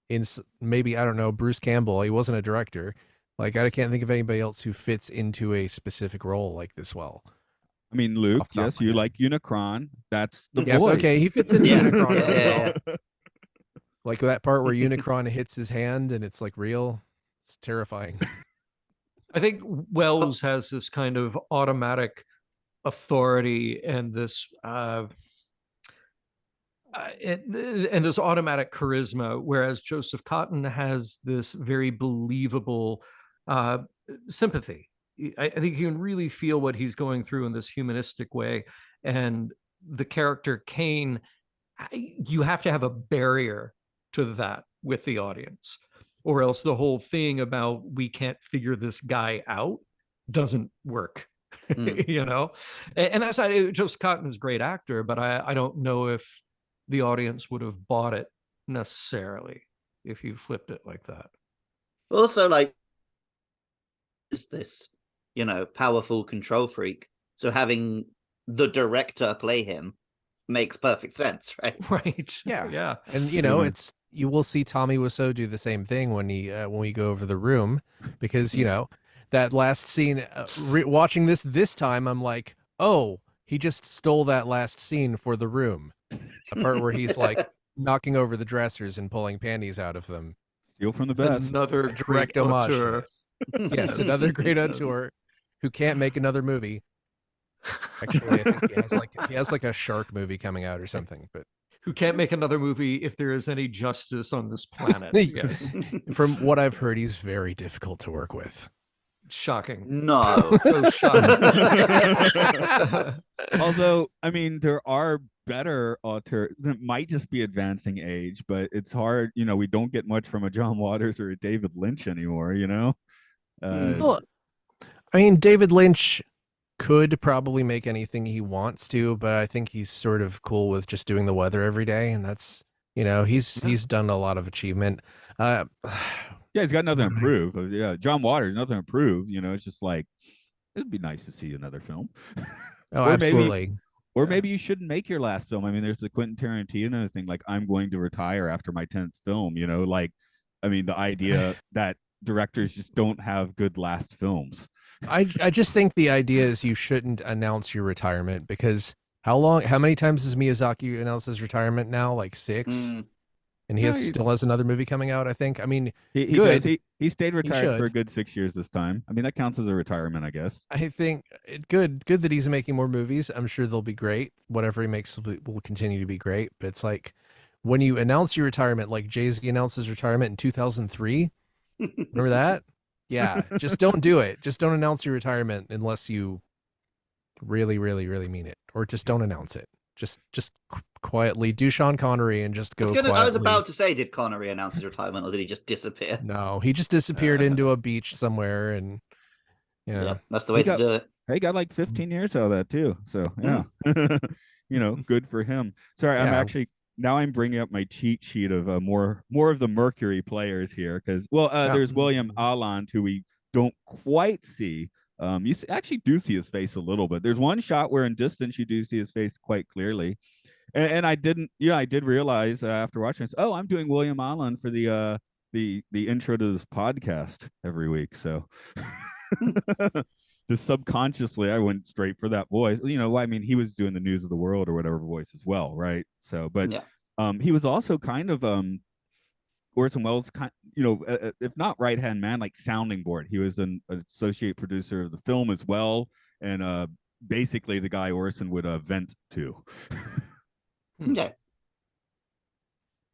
Speaker 2: in, maybe, I don't know, Bruce Campbell. He wasn't a director. Like, I can't think of anybody else who fits into a specific role like this well.
Speaker 1: I mean, Luke,
Speaker 2: Off the top
Speaker 1: yes,
Speaker 2: of my
Speaker 1: you
Speaker 2: head.
Speaker 1: like Unicron. That's the
Speaker 2: Yes,
Speaker 1: voice.
Speaker 2: okay, he fits into
Speaker 4: Yeah.
Speaker 2: Unicron
Speaker 4: Yeah,
Speaker 2: really
Speaker 4: yeah,
Speaker 2: well. Like that part where Unicron hits his hand and it's like real. It's terrifying.
Speaker 3: I think Wells has this kind of automatic authority and this and this automatic charisma, whereas Joseph Cotten has this very believable sympathy. I think you can really feel what he's going through in this humanistic way. And the character Kane, you have to have a barrier to that with the audience, or else the whole thing about we can't figure this guy out doesn't work. You know, and that's not, Joseph Cotton is a great actor, but I don't know if the audience would have bought it necessarily if you flipped it like that.
Speaker 4: Also, like, is this, powerful control freak? So having the director play him makes perfect sense, right?
Speaker 3: Right.
Speaker 2: Yeah. And it's, you will see Tommy Wiseau do the same thing when we go over the room, because that last scene, watching this time, I'm like, oh, he just stole that last scene for the room. A part where he's like knocking over the dressers and pulling panties out of them.
Speaker 1: Steal from the best.
Speaker 3: Another
Speaker 2: Direct homage to this. Yes, another great auteur who can't make another movie. Actually, I think he has like a shark movie coming out or something, but
Speaker 3: who can't make another movie if there is any justice on this planet. Yes.
Speaker 2: From what I've heard, he's very difficult to work with.
Speaker 3: Shocking.
Speaker 4: No.
Speaker 3: So shocking.
Speaker 1: Although, I mean, there are better auteurs. It might just be advancing age, but it's hard. We don't get much from a John Waters or a David Lynch anymore.
Speaker 2: Well, I mean, David Lynch could probably make anything he wants to, but I think he's sort of cool with just doing The Weather every day, and that's he's done a lot of achievement.
Speaker 1: Yeah, he's got nothing to prove. Yeah, John Waters, nothing to prove. It's just like, it'd be nice to see another film.
Speaker 2: Oh,
Speaker 1: Or
Speaker 2: absolutely.
Speaker 1: Maybe you shouldn't make your last film. I mean, there's the Quentin Tarantino thing, like, I'm going to retire after my 10th film. Like, I mean, the idea that directors just don't have good last films.
Speaker 2: I just think the idea is you shouldn't announce your retirement, because how many times has Miyazaki announced his retirement now? Like 6? and he still has another movie coming out, I think. I mean,
Speaker 1: he
Speaker 2: good.
Speaker 1: does. He stayed retired for a
Speaker 2: should.
Speaker 1: good 6 years this time. I mean, that counts as a retirement, I guess.
Speaker 2: I think good that he's making more movies. I'm sure they'll be great. Whatever he makes will continue to be great. But it's like when you announce your retirement, like Jay-Z announced his retirement in 2003. Remember that? Yeah, just don't do it. Just don't announce your retirement unless you really, really, really mean it, or just don't announce it. Just quietly do Sean Connery and just go quietly.
Speaker 4: I was about to say, did Connery announce his retirement, or did he just disappear?
Speaker 2: No, he just disappeared into a beach somewhere, and
Speaker 4: yeah, that's the way to do it.
Speaker 1: He got like 15 years out of that too. So yeah, good for him. Sorry, I'm bringing up my cheat sheet of more of the Mercury players here because there's William Alland, who we don't quite see. You actually do see his face a little bit. There's one shot where in distance you do see his face quite clearly, and I did realize after watching this. Oh, I'm doing William Alland for the intro to this podcast every week. So just subconsciously, I went straight for that voice. I mean, he was doing the News of the World or whatever voice as well, right? So, but he was also kind of Orson Welles, if not right hand man, like sounding board. He was an associate producer of the film as well, and basically the guy Orson would vent to.
Speaker 4: Okay.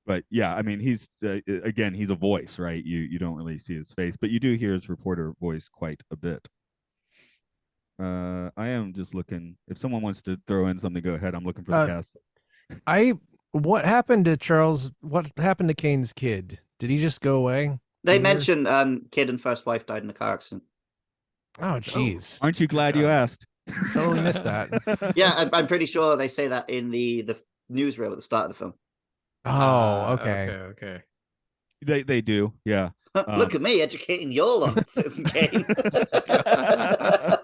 Speaker 1: But yeah, I mean, he's he's a voice, right? You don't really see his face, but you do hear his reporter voice quite a bit. I am just looking. If someone wants to throw in something, go ahead. I'm looking for the cast.
Speaker 2: What happened to Charles? What happened to Kane's kid? Did he just go away?
Speaker 4: They mentioned kid and first wife died in a car accident.
Speaker 2: Oh, jeez.
Speaker 1: Aren't you glad you asked?
Speaker 2: Totally missed that.
Speaker 4: Yeah, I'm pretty sure they say that in the newsreel at the start of the film.
Speaker 2: Oh, okay.
Speaker 3: Okay.
Speaker 1: They do, yeah.
Speaker 4: Look at me educating you all on Citizen Kane.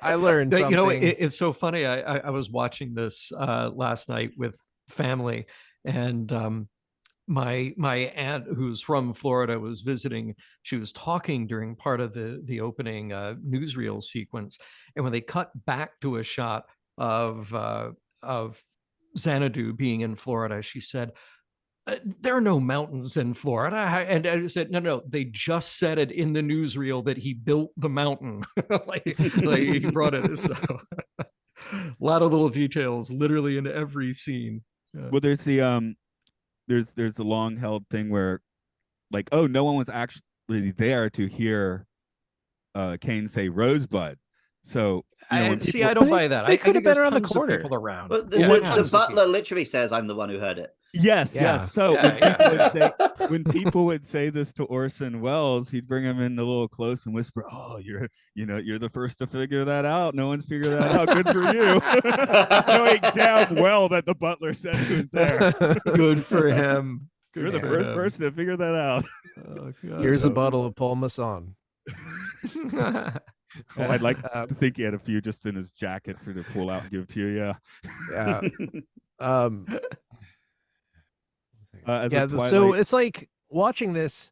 Speaker 2: I learned something.
Speaker 3: It's so funny. I was watching this last night with family, and my aunt, who's from Florida, was visiting. She was talking during part of the opening newsreel sequence, and when they cut back to a shot of Xanadu being in Florida, she said, there are no mountains in Florida. And I said, no, they just said it in the newsreel that he built the mountain. like he brought it. So a lot of little details literally in every scene. Yeah.
Speaker 1: Well, there's the there's the long held thing where like, oh, no one was actually there to hear Kane say Rosebud. So
Speaker 3: I don't buy that.
Speaker 2: They could have been around the corner.
Speaker 3: People around.
Speaker 4: But the butler literally says, "I'm the one who heard it."
Speaker 1: Yes. So when people would say this to Orson Welles, he'd bring him in a little close and whisper, "Oh, you're the first to figure that out. No one's figured that out. Good for you." Knowing damn well that the butler said he was there.
Speaker 3: Good for him.
Speaker 1: You're the first person to figure that out.
Speaker 3: Oh, God.
Speaker 2: Here's a bottle of Paul Masson.
Speaker 1: I'd like to think he had a few just in his jacket for to pull out and give to you. Yeah.
Speaker 2: So it's like watching this.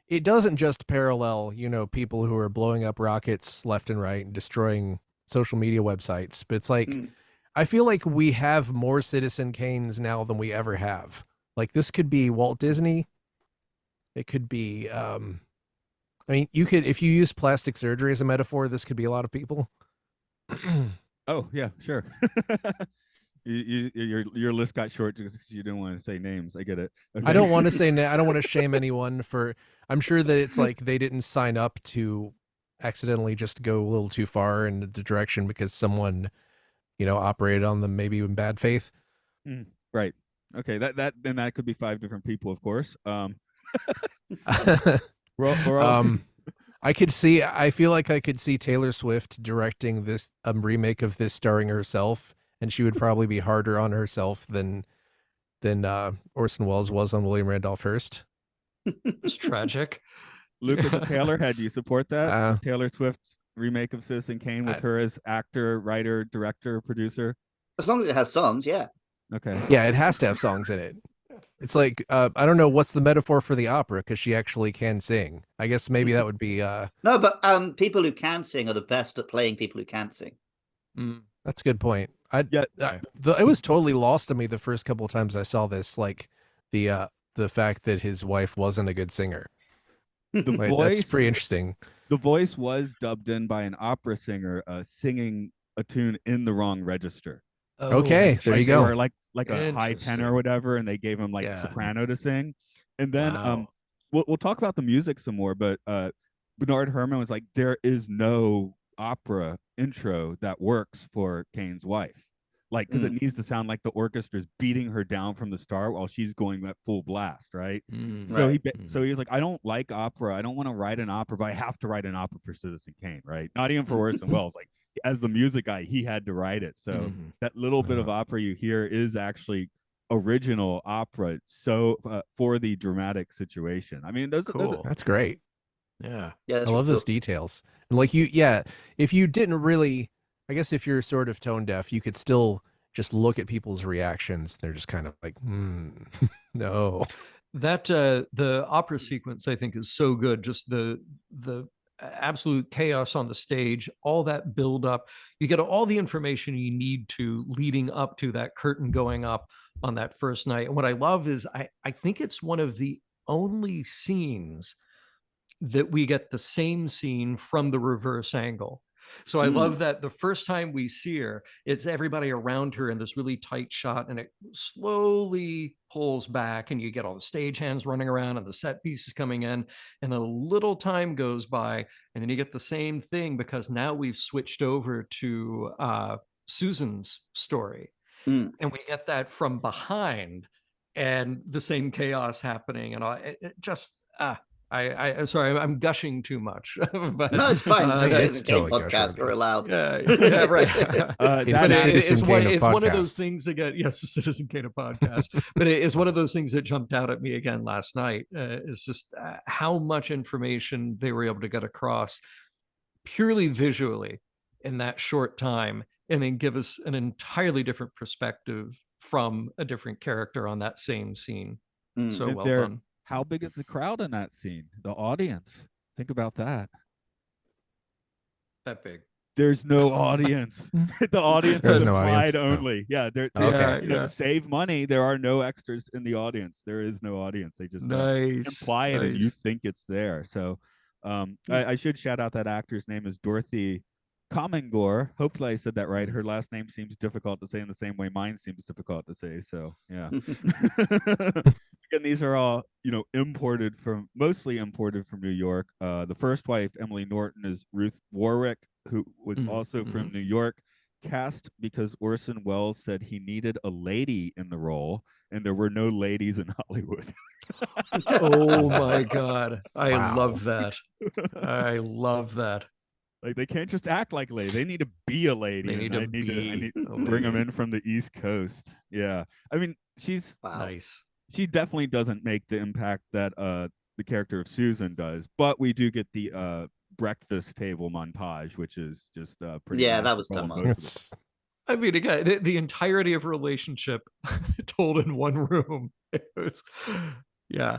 Speaker 2: It doesn't just parallel, people who are blowing up rockets left and right and destroying social media websites, but it's like I feel like we have more Citizen Kanes now than we ever have. Like this could be Walt Disney. It could be. I mean, you could, if you use plastic surgery as a metaphor, this could be a lot of people.
Speaker 1: Oh yeah, sure. Your list got short just because you didn't want to say names. I get it. Okay.
Speaker 2: I don't want to say. I don't want to shame anyone for. I'm sure that it's like they didn't sign up to accidentally just go a little too far in the direction because someone, operated on them maybe in bad faith.
Speaker 1: Right. Okay. That could be 5 different people, of course.
Speaker 2: I feel like I could see Taylor Swift directing this remake of this starring herself, and she would probably be harder on herself than Orson Welles was on William Randolph Hearst.
Speaker 3: It's tragic.
Speaker 1: Lucas Taylor, do you support that? Taylor Swift remake of Citizen Kane with her as actor, writer, director, producer?
Speaker 4: As long as it has songs, yeah.
Speaker 1: Okay.
Speaker 2: Yeah, it has to have songs in it. It's like, I don't know what's the metaphor for the opera because she actually can sing. I guess maybe that would be...
Speaker 4: No, but people who can sing are the best at playing people who can't sing.
Speaker 2: That's a good point. It was totally lost to me the first couple of times I saw this. Like the the fact that his wife wasn't a good singer.
Speaker 1: The
Speaker 2: Like,
Speaker 1: voice,
Speaker 2: that's pretty interesting.
Speaker 1: the voice was dubbed in by an opera singer singing a tune in the wrong register.
Speaker 2: Okay, there you
Speaker 1: Like they
Speaker 2: go.
Speaker 1: were like a high tenor or whatever, and they gave him like
Speaker 3: Yeah.
Speaker 1: soprano to sing. And then
Speaker 3: Wow.
Speaker 1: we'll talk about the music some more, but Bernard Herrmann was like, there is no opera intro that works for Kane's wife. Like, because it needs to sound like the orchestra's beating her down from the start while she's going at full blast, right? So
Speaker 4: Right.
Speaker 1: he was like, I don't like opera. I don't want to write an opera, but I have to write an opera for Citizen Kane, right? Not even for Orson Welles. Like, as the music guy, he had to write it. So that little bit of opera you hear is actually original opera. So for the dramatic situation. I mean,
Speaker 3: Cool.
Speaker 2: That's great.
Speaker 3: Yeah.
Speaker 4: Yeah, that's
Speaker 2: I love
Speaker 4: really
Speaker 2: those details. And like if you didn't really, I guess if you're sort of tone deaf, you could still just look at people's reactions. They're just kind of like, no.
Speaker 3: That the opera sequence, I think, is so good. Just the absolute chaos on the stage, all that build up. You get all the information you need to leading up to that curtain going up on that first night. And what I love is I think it's one of the only scenes that we get the same scene from the reverse angle. So I love that the first time we see her, it's everybody around her in this really tight shot, and it slowly pulls back, and you get all the stagehands running around and the set pieces coming in, and a little time goes by, and then you get the same thing because now we've switched over to Susan's story, and we get that from behind, and the same chaos happening, and it just I'm sorry, I'm gushing too much. But,
Speaker 4: No, it's fine. It's a
Speaker 2: that's
Speaker 4: Citizen Kane
Speaker 2: totally
Speaker 4: podcast.
Speaker 2: gushing.
Speaker 4: We're allowed.
Speaker 3: Yeah, right.
Speaker 2: It's the Citizen Kane of
Speaker 3: it's one of those
Speaker 2: podcasts.
Speaker 3: things again. Yes, the Citizen Kane of podcast. But it's one of those things that jumped out at me again last night. Is just how much information they were able to get across purely visually in that short time, and then give us an entirely different perspective from a different character on that same scene. So
Speaker 1: And
Speaker 3: well
Speaker 1: they're-
Speaker 3: done.
Speaker 1: How big is the crowd in that scene? The audience. Think about that.
Speaker 3: That big.
Speaker 1: There's no audience. The audience
Speaker 2: There's
Speaker 1: is
Speaker 2: no audience?
Speaker 1: implied only. Yeah,
Speaker 2: Okay.
Speaker 1: to save money, there are no extras in the audience. There is no audience. They just
Speaker 3: Nice.
Speaker 1: imply it, and you
Speaker 3: Nice.
Speaker 1: think it's there. So, I should shout out that actor's name is Dorothy Comingore. Hopefully, I said that right. Her last name seems difficult to say in the same way mine seems difficult to say. So, yeah. And these are all, mostly imported from New York. The first wife, Emily Norton, is Ruth Warwick, who was also from New York, cast because Orson Welles said he needed a lady in the role, and there were no ladies in Hollywood.
Speaker 3: Oh my God. I
Speaker 2: Wow.
Speaker 3: love that. I love that.
Speaker 1: Like, they can't just act like lady; they need to be a lady.
Speaker 3: They
Speaker 1: and
Speaker 3: need
Speaker 1: I
Speaker 3: to
Speaker 1: need
Speaker 3: be
Speaker 1: to
Speaker 3: a
Speaker 1: bring them
Speaker 3: lady.
Speaker 1: in from the East Coast. Yeah, I mean,
Speaker 4: Wow.
Speaker 3: Nice.
Speaker 1: she definitely doesn't make the impact that the character of Susan does, but we do get the breakfast table montage, which is just pretty.
Speaker 4: Yeah, that was
Speaker 1: magical
Speaker 4: done
Speaker 1: on
Speaker 4: well.
Speaker 1: both of them.
Speaker 3: I mean, again, the entirety of a relationship told in one room. It was, yeah,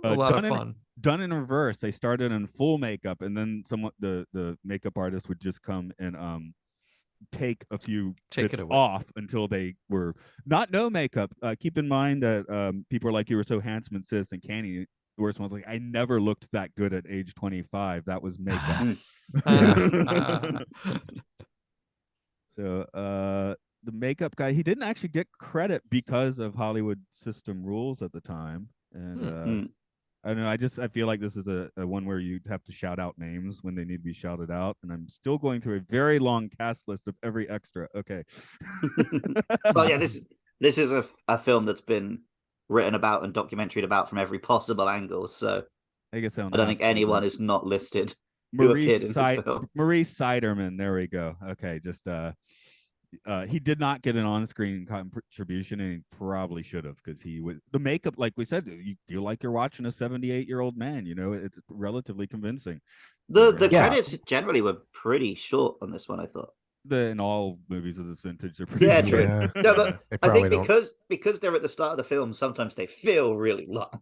Speaker 3: a lot of fun.
Speaker 1: Done in reverse. They started in full makeup, and then the makeup artist would just come and take a few
Speaker 3: Take
Speaker 1: bits
Speaker 3: it away.
Speaker 1: off until they were no makeup. Keep in mind that people are like, you were so handsome in Citizen Kane. The worst one was like, I never looked that good at age 25. That was makeup. So the makeup guy, he didn't actually get credit because of Hollywood system rules at the time. And I don't know, I feel like this is a one where you have to shout out names when they need to be shouted out. And I'm still going through a very long cast list of every extra. Okay.
Speaker 4: Well, yeah, this is a film that's been written about and documentaried about from every possible angle. So
Speaker 1: I guess
Speaker 4: I don't think anyone is not listed who appeared in the film.
Speaker 1: Maurice Siderman. There we go. Okay, just he did not get an on-screen contribution, and he probably should have, because he was the makeup. Like we said, you feel like you're watching a 78-year-old man. It's relatively convincing.
Speaker 4: The credits generally were pretty short on this one, I thought.
Speaker 1: In all movies of this vintage, they're pretty
Speaker 4: Yeah,
Speaker 1: short.
Speaker 4: true.
Speaker 2: Yeah.
Speaker 4: No, but
Speaker 2: They
Speaker 4: I think
Speaker 2: probably
Speaker 4: because they're at the start of the film, sometimes they feel really long.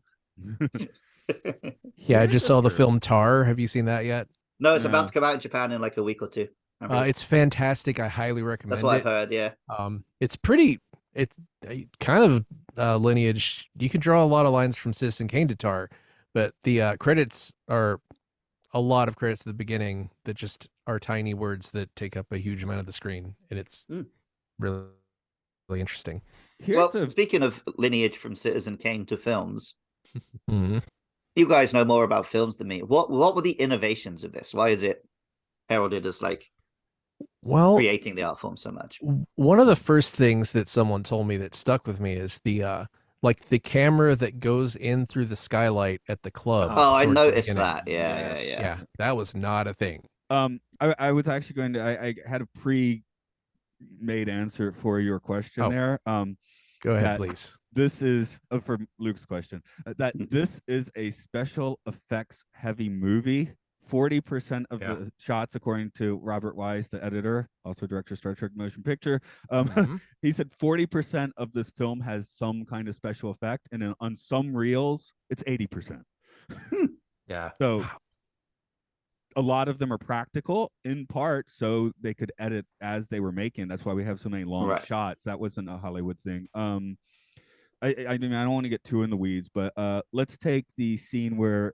Speaker 2: Yeah, I just saw the film Tar. Have you seen that yet?
Speaker 4: No, it's
Speaker 1: No.
Speaker 4: about to come out in Japan in like a week or two.
Speaker 2: It's fantastic. I highly recommend
Speaker 4: That's what I've
Speaker 2: it.
Speaker 4: heard. Yeah.
Speaker 2: It's pretty It's kind of lineage. You could draw a lot of lines from Citizen Kane to Tar, but the credits are a lot of credits at the beginning that just are tiny words that take up a huge amount of the screen, and it's really, really interesting.
Speaker 1: Here's
Speaker 4: Well, speaking of lineage from Citizen Kane to films,
Speaker 2: Mhm.
Speaker 4: you guys know more about films than me. What were the innovations of this? Why is it heralded as like
Speaker 2: Well,
Speaker 4: creating the art form so much?
Speaker 2: one of the first things that someone told me that stuck with me is the like the camera that goes in through the skylight at the club.
Speaker 4: Oh, I
Speaker 2: towards the
Speaker 4: noticed
Speaker 2: beginning.
Speaker 4: that. Yeah,
Speaker 3: Yes.
Speaker 4: yeah.
Speaker 2: Yeah, that was not a thing.
Speaker 1: I was actually going to I had a pre-made answer for your question
Speaker 2: Oh.
Speaker 1: there.
Speaker 2: Go ahead,
Speaker 1: that
Speaker 2: please.
Speaker 1: This is for Luke's question. That this is a special effects heavy movie. 40% of the shots, according to Robert Wise, the editor, also director of Star Trek Motion Picture, he said 40% of this film has some kind of special effect, and on some reels, it's 80%.
Speaker 3: Yeah.
Speaker 1: So a lot of them are practical in part so they could edit as they were making. That's why we have so many long shots. That wasn't a Hollywood thing. I mean, I don't want to get too in the weeds, but let's take the scene where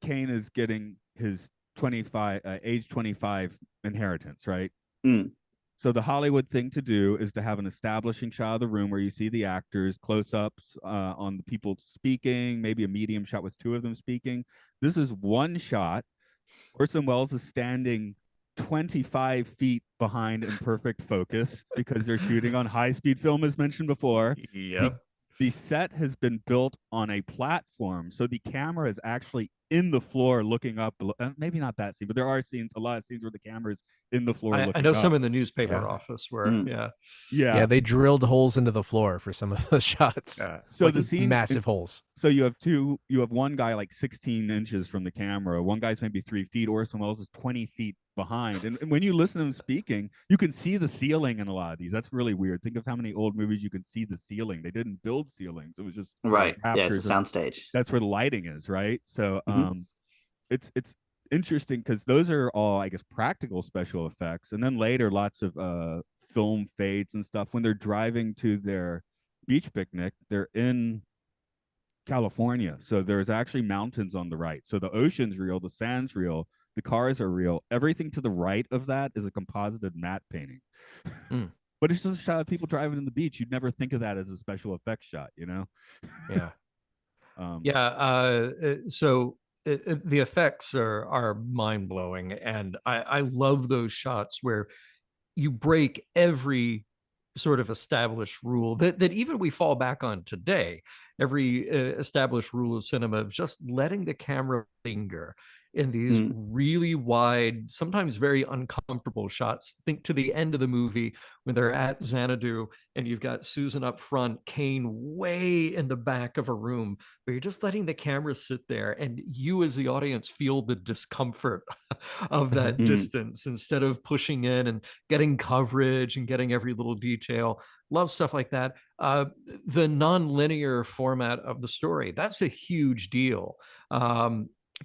Speaker 1: Kane is getting his age 25 inheritance, right? So the Hollywood thing to do is to have an establishing shot of the room where you see the actors, close-ups on the people speaking, maybe a medium shot with two of them speaking. This is one shot. Orson Welles is standing 25 feet behind in perfect focus because they're shooting on high-speed film, as mentioned before.
Speaker 3: Yep.
Speaker 1: The set has been built on a platform, so the camera is actually in the floor looking up. Maybe not that scene, but there are scenes, a lot of scenes where the camera is in the floor looking up.
Speaker 3: I know some in the newspaper office where,
Speaker 2: yeah, they drilled holes into the floor for some of the shots.
Speaker 1: So
Speaker 2: like
Speaker 1: the scene,
Speaker 2: massive holes.
Speaker 1: So you have one guy like 16 inches from the camera. One guy's maybe 3 feet. Orson Welles is 20 feet behind. And when you listen to him speaking, you can see the ceiling in a lot of these. That's really weird. Think of how many old movies you can see the ceiling. They didn't build ceilings. It was just
Speaker 4: right. Yeah, it's a soundstage.
Speaker 1: That's where the lighting is, right? So it's interesting because those are all, I guess, practical special effects. And then later, lots of film fades and stuff. When they're driving to their beach picnic, they're in California. So there's actually mountains on the right. So the ocean's real, the sand's real, the cars are real. Everything to the right of that is a composited matte painting. But it's just a shot of people driving in the beach. You'd never think of that as a special effects shot, you know?
Speaker 3: Yeah. So the effects are mind-blowing. And I love those shots where you break every sort of established rule that even we fall back on today. Every established rule of cinema of just letting the camera linger in these really wide, sometimes very uncomfortable shots. Think to the end of the movie when they're at Xanadu and you've got Susan up front, Kane way in the back of a room, where you're just letting the camera sit there and you as the audience feel the discomfort of that distance instead of pushing in and getting coverage and getting every little detail. Love stuff like that. The non-linear format of the story, that's a huge deal.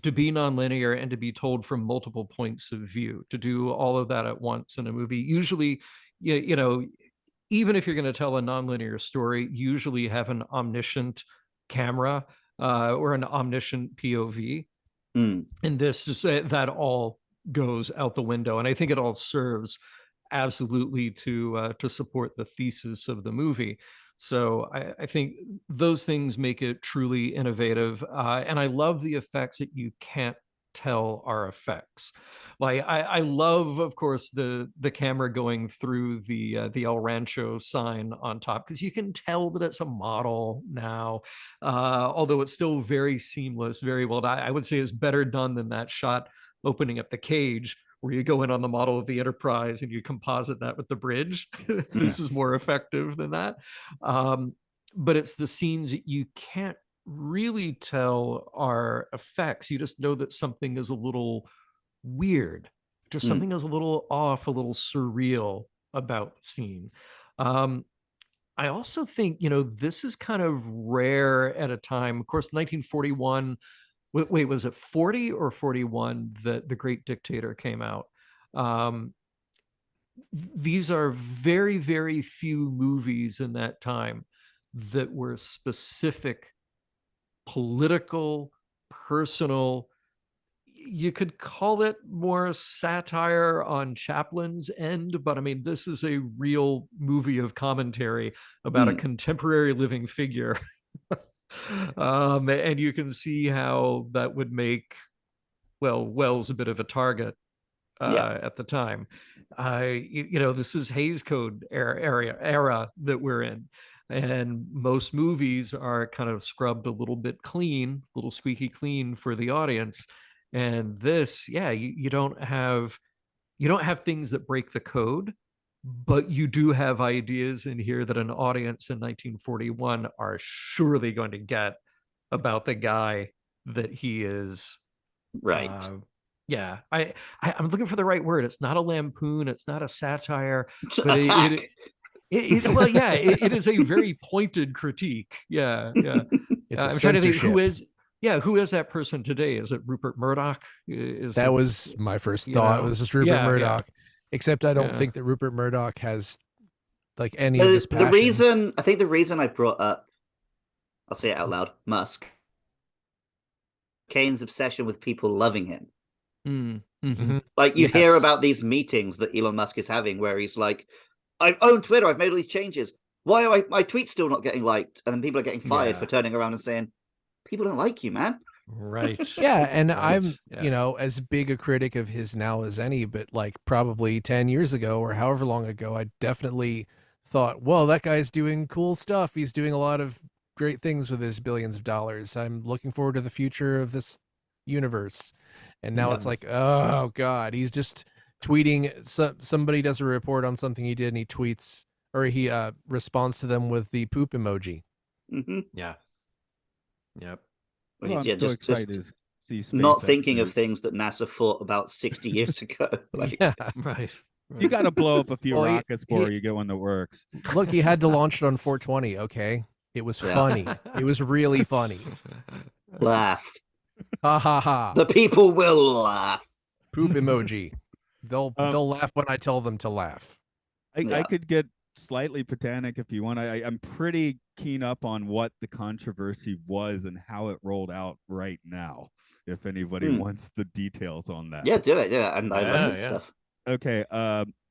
Speaker 3: To be nonlinear and to be told from multiple points of view, to do all of that at once in a movie. Usually, you know, even if you're going to tell a nonlinear story, usually have an omniscient camera or an omniscient POV. And this is that all goes out the window. And I think it all serves absolutely to support the thesis of the movie. So I think those things make it truly innovative. And I love the effects that you can't tell are effects. Like I love, of course, the camera going through the El Rancho sign on top, because you can tell that it's a model now, although it's still very seamless, very well done. I would say it's better done than that shot opening up the cage where you go in on the model of the Enterprise and you composite that with the bridge. This is more effective than that. But it's the scenes that you can't really tell are effects. You just know that something is a little weird, just something is a little off, a little surreal about the scene. I also think, this is kind of rare at a time. Of course, 1941, wait, was it 40 or 41 that The Great Dictator came out? these are very, very few movies in that time that were specific political, personal. You could call it more satire on Chaplin's end, but I mean, this is a real movie of commentary about a contemporary living figure. And you can see how that would make, well, Wells a bit of a target at the time. This is Hays Code era that we're in. And most movies are kind of scrubbed a little bit clean, a little squeaky clean for the audience. And this, you don't have things that break the code, but you do have ideas in here that an audience in 1941 are surely going to get about the guy that he is.
Speaker 4: Right.
Speaker 3: I'm looking for the right word. It's not a lampoon. It's not a satire.
Speaker 4: But
Speaker 3: it is a very pointed critique. Yeah.
Speaker 2: It's
Speaker 3: I'm trying to think who is that person today? Is it Rupert Murdoch?
Speaker 2: That was my first thought. It was just Rupert Murdoch. Except I don't think that Rupert Murdoch has like any of this passion.
Speaker 4: I think the reason I brought up, I'll say it out loud, Musk, Kane's obsession with people loving him. Like you hear about these meetings that Elon Musk is having where he's like, I've owned Twitter, I've made all these changes. Why are my tweets still not getting liked? And then people are getting fired for turning around and saying, people don't like you, man.
Speaker 3: Right.
Speaker 2: Yeah, and I'm, as big a critic of his now as any, but like probably 10 years ago or however long ago, I definitely thought, well, that guy's doing cool stuff. He's doing a lot of great things with his billions of dollars. I'm looking forward to the future of this universe. And now it's like, oh God, he's just tweeting. Somebody does a report on something he did and he tweets, or he responds to them with the poop emoji.
Speaker 3: Yeah. Yep.
Speaker 4: Well,
Speaker 1: I'm so
Speaker 4: just
Speaker 1: excited to see
Speaker 4: not
Speaker 1: SpaceX
Speaker 4: thinking of
Speaker 1: do-
Speaker 4: things that NASA thought about 60 years ago. Like,
Speaker 3: Right.
Speaker 1: You got to blow up a few
Speaker 2: Well,
Speaker 1: rockets before you get one that works.
Speaker 2: Look, he had to launch it on 420. Okay, it was funny. It was really funny.
Speaker 4: laugh.
Speaker 2: Ha ha ha.
Speaker 4: The people will laugh.
Speaker 2: Poop emoji. They'll laugh when I tell them to laugh.
Speaker 1: I could get slightly Britannic if you want. I'm pretty keen up on what the controversy was and how it rolled out right now. If anybody wants the details on that.
Speaker 4: Yeah, do it. Yeah, I love this stuff.
Speaker 1: Okay.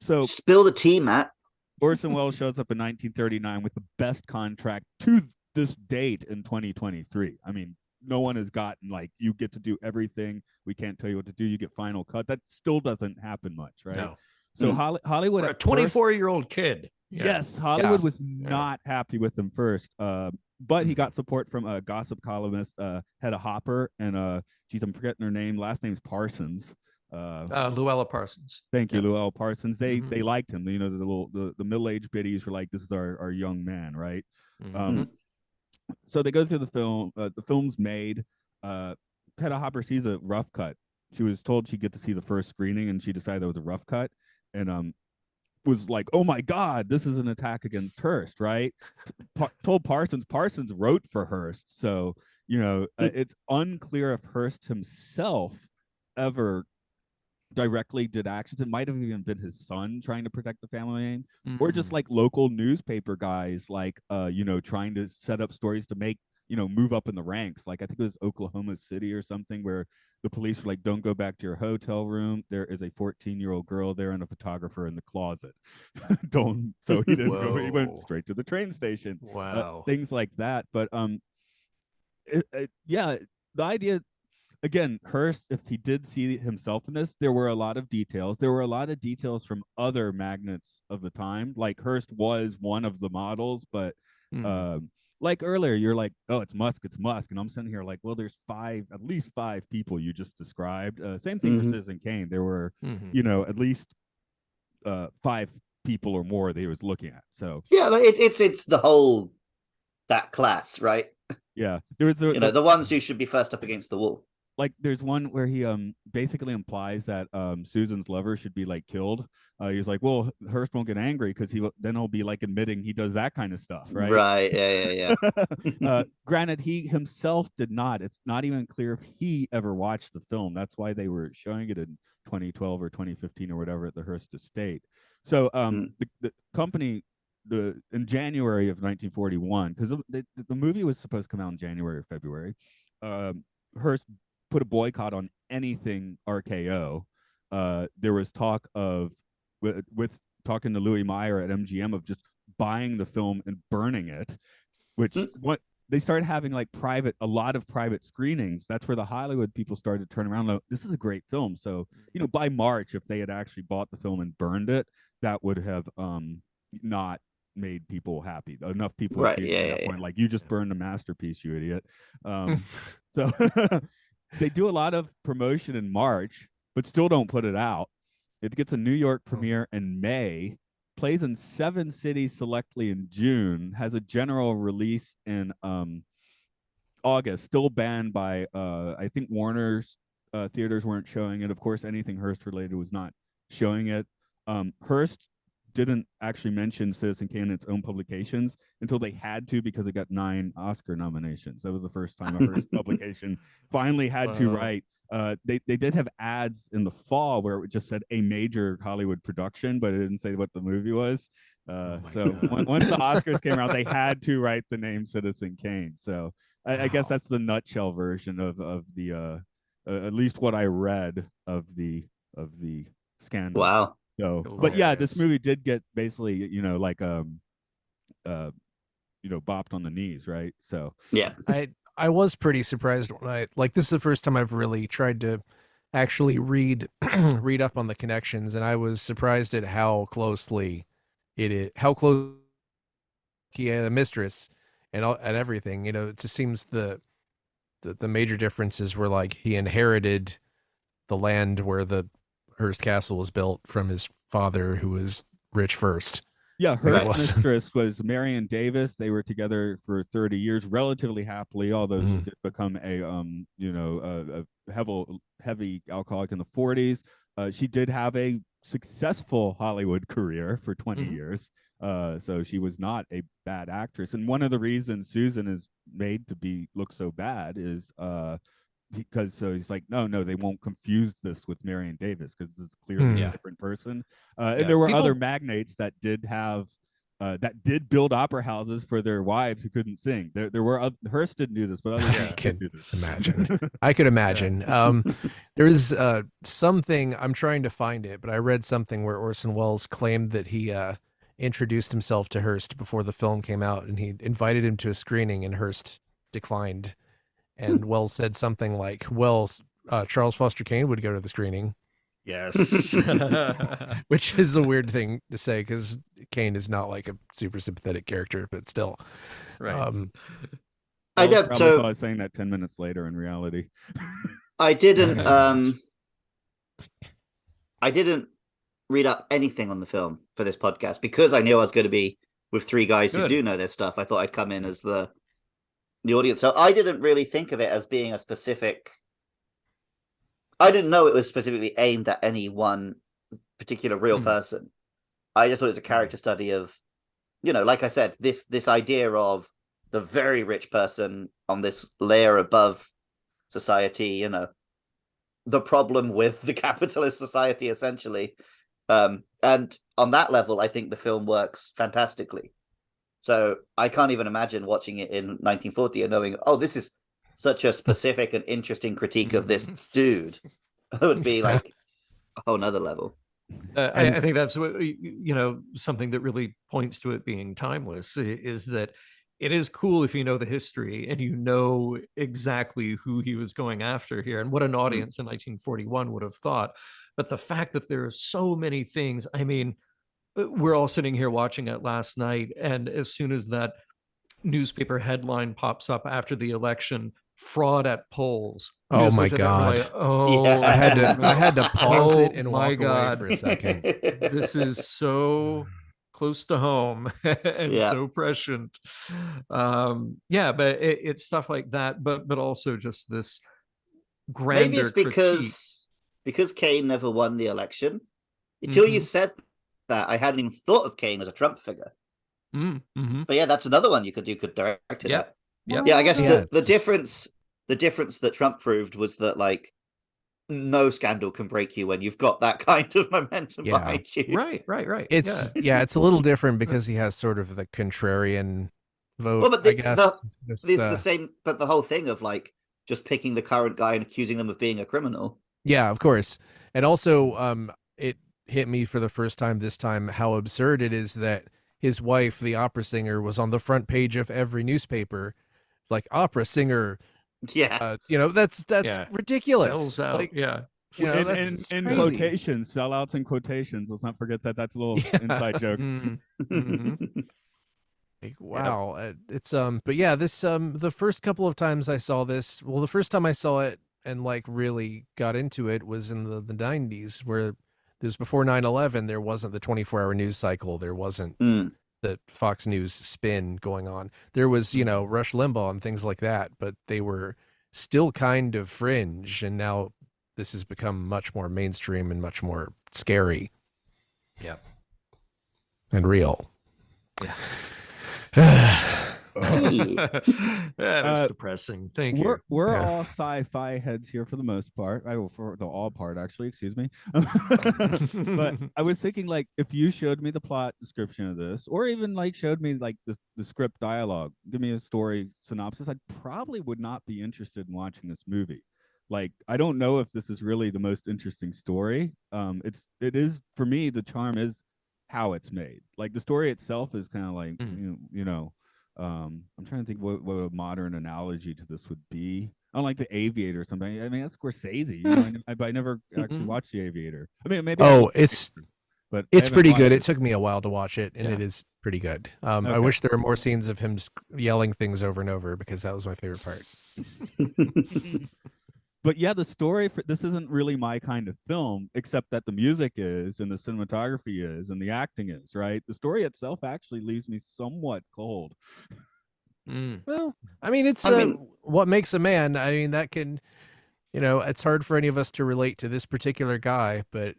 Speaker 1: So
Speaker 4: Spill the tea, Matt.
Speaker 1: Orson Welles shows up in 1939 with the best contract to this date in 2023. I mean, no one has gotten like, you get to do everything. We can't tell you what to do. You get final cut. That still doesn't happen much, right?
Speaker 3: No.
Speaker 1: So Hollywood,
Speaker 3: For a 24-year-old kid.
Speaker 1: Yes, Hollywood was not happy with him first, but he got support from a gossip columnist, Hedda Hopper, and geez, I'm forgetting her name. Last name's Parsons.
Speaker 3: Luella Parsons.
Speaker 1: Thank you, Luella Parsons. They liked him. You know, the middle-aged biddies were like, "This is our young man," right? So they go through the film. The film's made. Hedda Hopper sees a rough cut. She was told she'd get to see the first screening, and she decided that was a rough cut, and was like, "Oh my God, this is an attack against Hearst," right? Told Parsons. Parsons wrote for Hearst, so it's unclear if Hearst himself ever directly did actions. It might have even been his son trying to protect the family name, or just like local newspaper guys, like trying to set up stories to make move up in the ranks. Like I think it was Oklahoma City or something, where the police were like, "Don't go back to your hotel room. There is a 14-year-old girl there and a photographer in the closet." Don't. So he didn't go. He went straight to the train station.
Speaker 3: Wow.
Speaker 1: Things like that. But the idea. Again, Hearst, if he did see himself in this, there were a lot of details. There were a lot of details from other magnates of the time. Like Hearst was one of the models, but like earlier, you're like, "Oh, it's Musk, it's Musk," and I'm sitting here like, "Well, there's at least five people you just described." Same thing with Citizen Kane. There were, at least 5 people or more that he was looking at. So
Speaker 4: yeah, like it's the whole that class, right?
Speaker 1: Yeah, there was
Speaker 4: the ones who should be first up against the wall.
Speaker 1: like there's one where he basically implies that Susan's lover should be like killed. He's like, well, Hearst won't get angry because then he'll be like admitting he does that kind of stuff, right?
Speaker 4: Right. Yeah.
Speaker 1: Granted, he himself did not. It's not even clear if he ever watched the film. That's why they were showing it in 2012 or 2015 or whatever at the Hearst estate. So the company in January of 1941, because the movie was supposed to come out in January or February. Hearst put a boycott on anything RKO. There was talk of with talking to Louis Meyer at MGM of just buying the film and burning it, which what they started having like a lot of private screenings. That's where the Hollywood people started to turn around. Like, this is a great film. So, by March, if they had actually bought the film and burned it, that would have not made people happy. Enough people
Speaker 4: Right,
Speaker 1: at that point, like, you just burned a masterpiece, you idiot. So they do a lot of promotion in March, but still don't put it out. It gets a New York premiere in May, plays in 7 cities selectively in June, has a general release in August, still banned by I think Warner's theaters weren't showing it. Of course, anything Hearst related was not showing it. Hearst didn't actually mention Citizen Kane in its own publications until they had to, because it got 9 Oscar nominations. That was the first time a Hearst publication finally had to write. They did have ads in the fall where it just said a major Hollywood production, but it didn't say what the movie was. Once the Oscars came out, they had to write the name Citizen Kane. So I guess that's the nutshell version of the at least what I read of the scandal.
Speaker 4: Wow.
Speaker 1: So, but yeah, this movie did get basically, bopped on the knees, right? So
Speaker 4: yeah,
Speaker 2: I was pretty surprised when this is the first time I've really tried to actually read up on the connections, and I was surprised at how closely how close he had a mistress and everything. It just seems the major differences were like he inherited the land where the Hearst Castle was built from his father, who was rich first.
Speaker 1: Yeah, her mistress was Marion Davis. They were together for 30 years, relatively happily, although she did become a heavy alcoholic in the 40s. She did have a successful Hollywood career for 20 years. So she was not a bad actress. And one of the reasons Susan is made to look so bad is because he's like, no, they won't confuse this with Marion Davis, because it's clearly a different person. And there were other magnates that did build opera houses for their wives who couldn't sing. There were Hearst didn't do this, but others could do this.
Speaker 2: I could imagine. There's something, I'm trying to find it, but I read something where Orson Welles claimed that he introduced himself to Hearst before the film came out, and he invited him to a screening, and Hearst declined. And Wells said something like, Charles Foster Kane would go to the screening.
Speaker 3: Yes.
Speaker 2: Which is a weird thing to say, because Kane is not like a super sympathetic character, but still.
Speaker 3: Right.
Speaker 1: I was saying that 10 minutes later in reality.
Speaker 4: I didn't read up anything on the film for this podcast, because I knew I was going to be with 3 guys who do know their stuff. I thought I'd come in as the audience. So I didn't really think of it as being a specific. I didn't know it was specifically aimed at any one particular real person. I just thought it was a character study of, like I said, this idea of the very rich person on this layer above society, the problem with the capitalist society, essentially. And on that level, I think the film works fantastically. So I can't even imagine watching it in 1940 and knowing, this is such a specific and interesting critique of this dude. It would be like a whole nother level.
Speaker 3: I think that's what, something that really points to it being timeless is that it is cool if you know the history and you know exactly who he was going after here and what an audience in 1941 would have thought. But the fact that there are so many things, I mean, we're all sitting here watching it last night, and as soon as that newspaper headline pops up after the election, fraud at polls.
Speaker 2: Oh my God! I had to pause it and walk away for a second.
Speaker 3: This is so close to home and so prescient. But it's stuff like that. But also just this grander
Speaker 4: Maybe it's
Speaker 3: critique.
Speaker 4: because Kane never won the election. Until you said that, I hadn't even thought of Kane as a Trump figure. But yeah, that's another one you could direct it at.
Speaker 3: Yep.
Speaker 4: Yeah, I guess
Speaker 2: Yeah,
Speaker 4: the difference that Trump proved was that like no scandal can break you when you've got that kind of momentum behind you.
Speaker 3: Right.
Speaker 2: It's it's a little different because he has sort of the contrarian vote.
Speaker 4: Well, but
Speaker 2: I guess
Speaker 4: the same, but the whole thing of like just picking the current guy and accusing them of being a criminal.
Speaker 2: Yeah, of course. And also, it hit me for the first time this time how absurd it is that his wife, the opera singer, was on the front page of every newspaper, like opera singer.
Speaker 4: Yeah,
Speaker 2: that's ridiculous.
Speaker 3: Sells out.
Speaker 2: Like,
Speaker 3: yeah.
Speaker 2: That's
Speaker 1: in
Speaker 2: crazy.
Speaker 1: quotations, sellouts in quotations. Let's not forget that. That's a little inside joke.
Speaker 2: Like, wow. It's but yeah, this the first couple of times I saw this, well, the first time I saw it and like really got into it was in the 90s, where this was before 9/11. There wasn't the 24-hour news cycle. There wasn't the Fox News spin going on. There was, Rush Limbaugh and things like that, but they were still kind of fringe. And now this has become much more mainstream and much more scary.
Speaker 3: Yep.
Speaker 2: And real.
Speaker 3: Yeah. That's depressing. Thank you.
Speaker 1: We're all sci-fi heads here for the most part. For the all part, actually, excuse me. But I was thinking, like, if you showed me the plot description of this, or even like showed me like the script dialogue, give me a story synopsis, I probably would not be interested in watching this movie. Like, I don't know if this is really the most interesting story. It is for me. The charm is how it's made. Like the story itself is kind of like I'm trying to think what a modern analogy to this would be. Unlike the Aviator or something. I mean, that's Scorsese. I never actually watched the Aviator. I mean, maybe.
Speaker 2: It's pretty good. It took me a while to watch it, and it is pretty good.
Speaker 1: Okay.
Speaker 2: I wish there were more scenes of him yelling things over and over, because that was my favorite part.
Speaker 1: But yeah, the story for this isn't really my kind of film, except that the music is, and the cinematography is, and the acting is, right? The story itself actually leaves me somewhat cold.
Speaker 2: Well, I mean, what makes a man. I mean, that can, it's hard for any of us to relate to this particular guy, but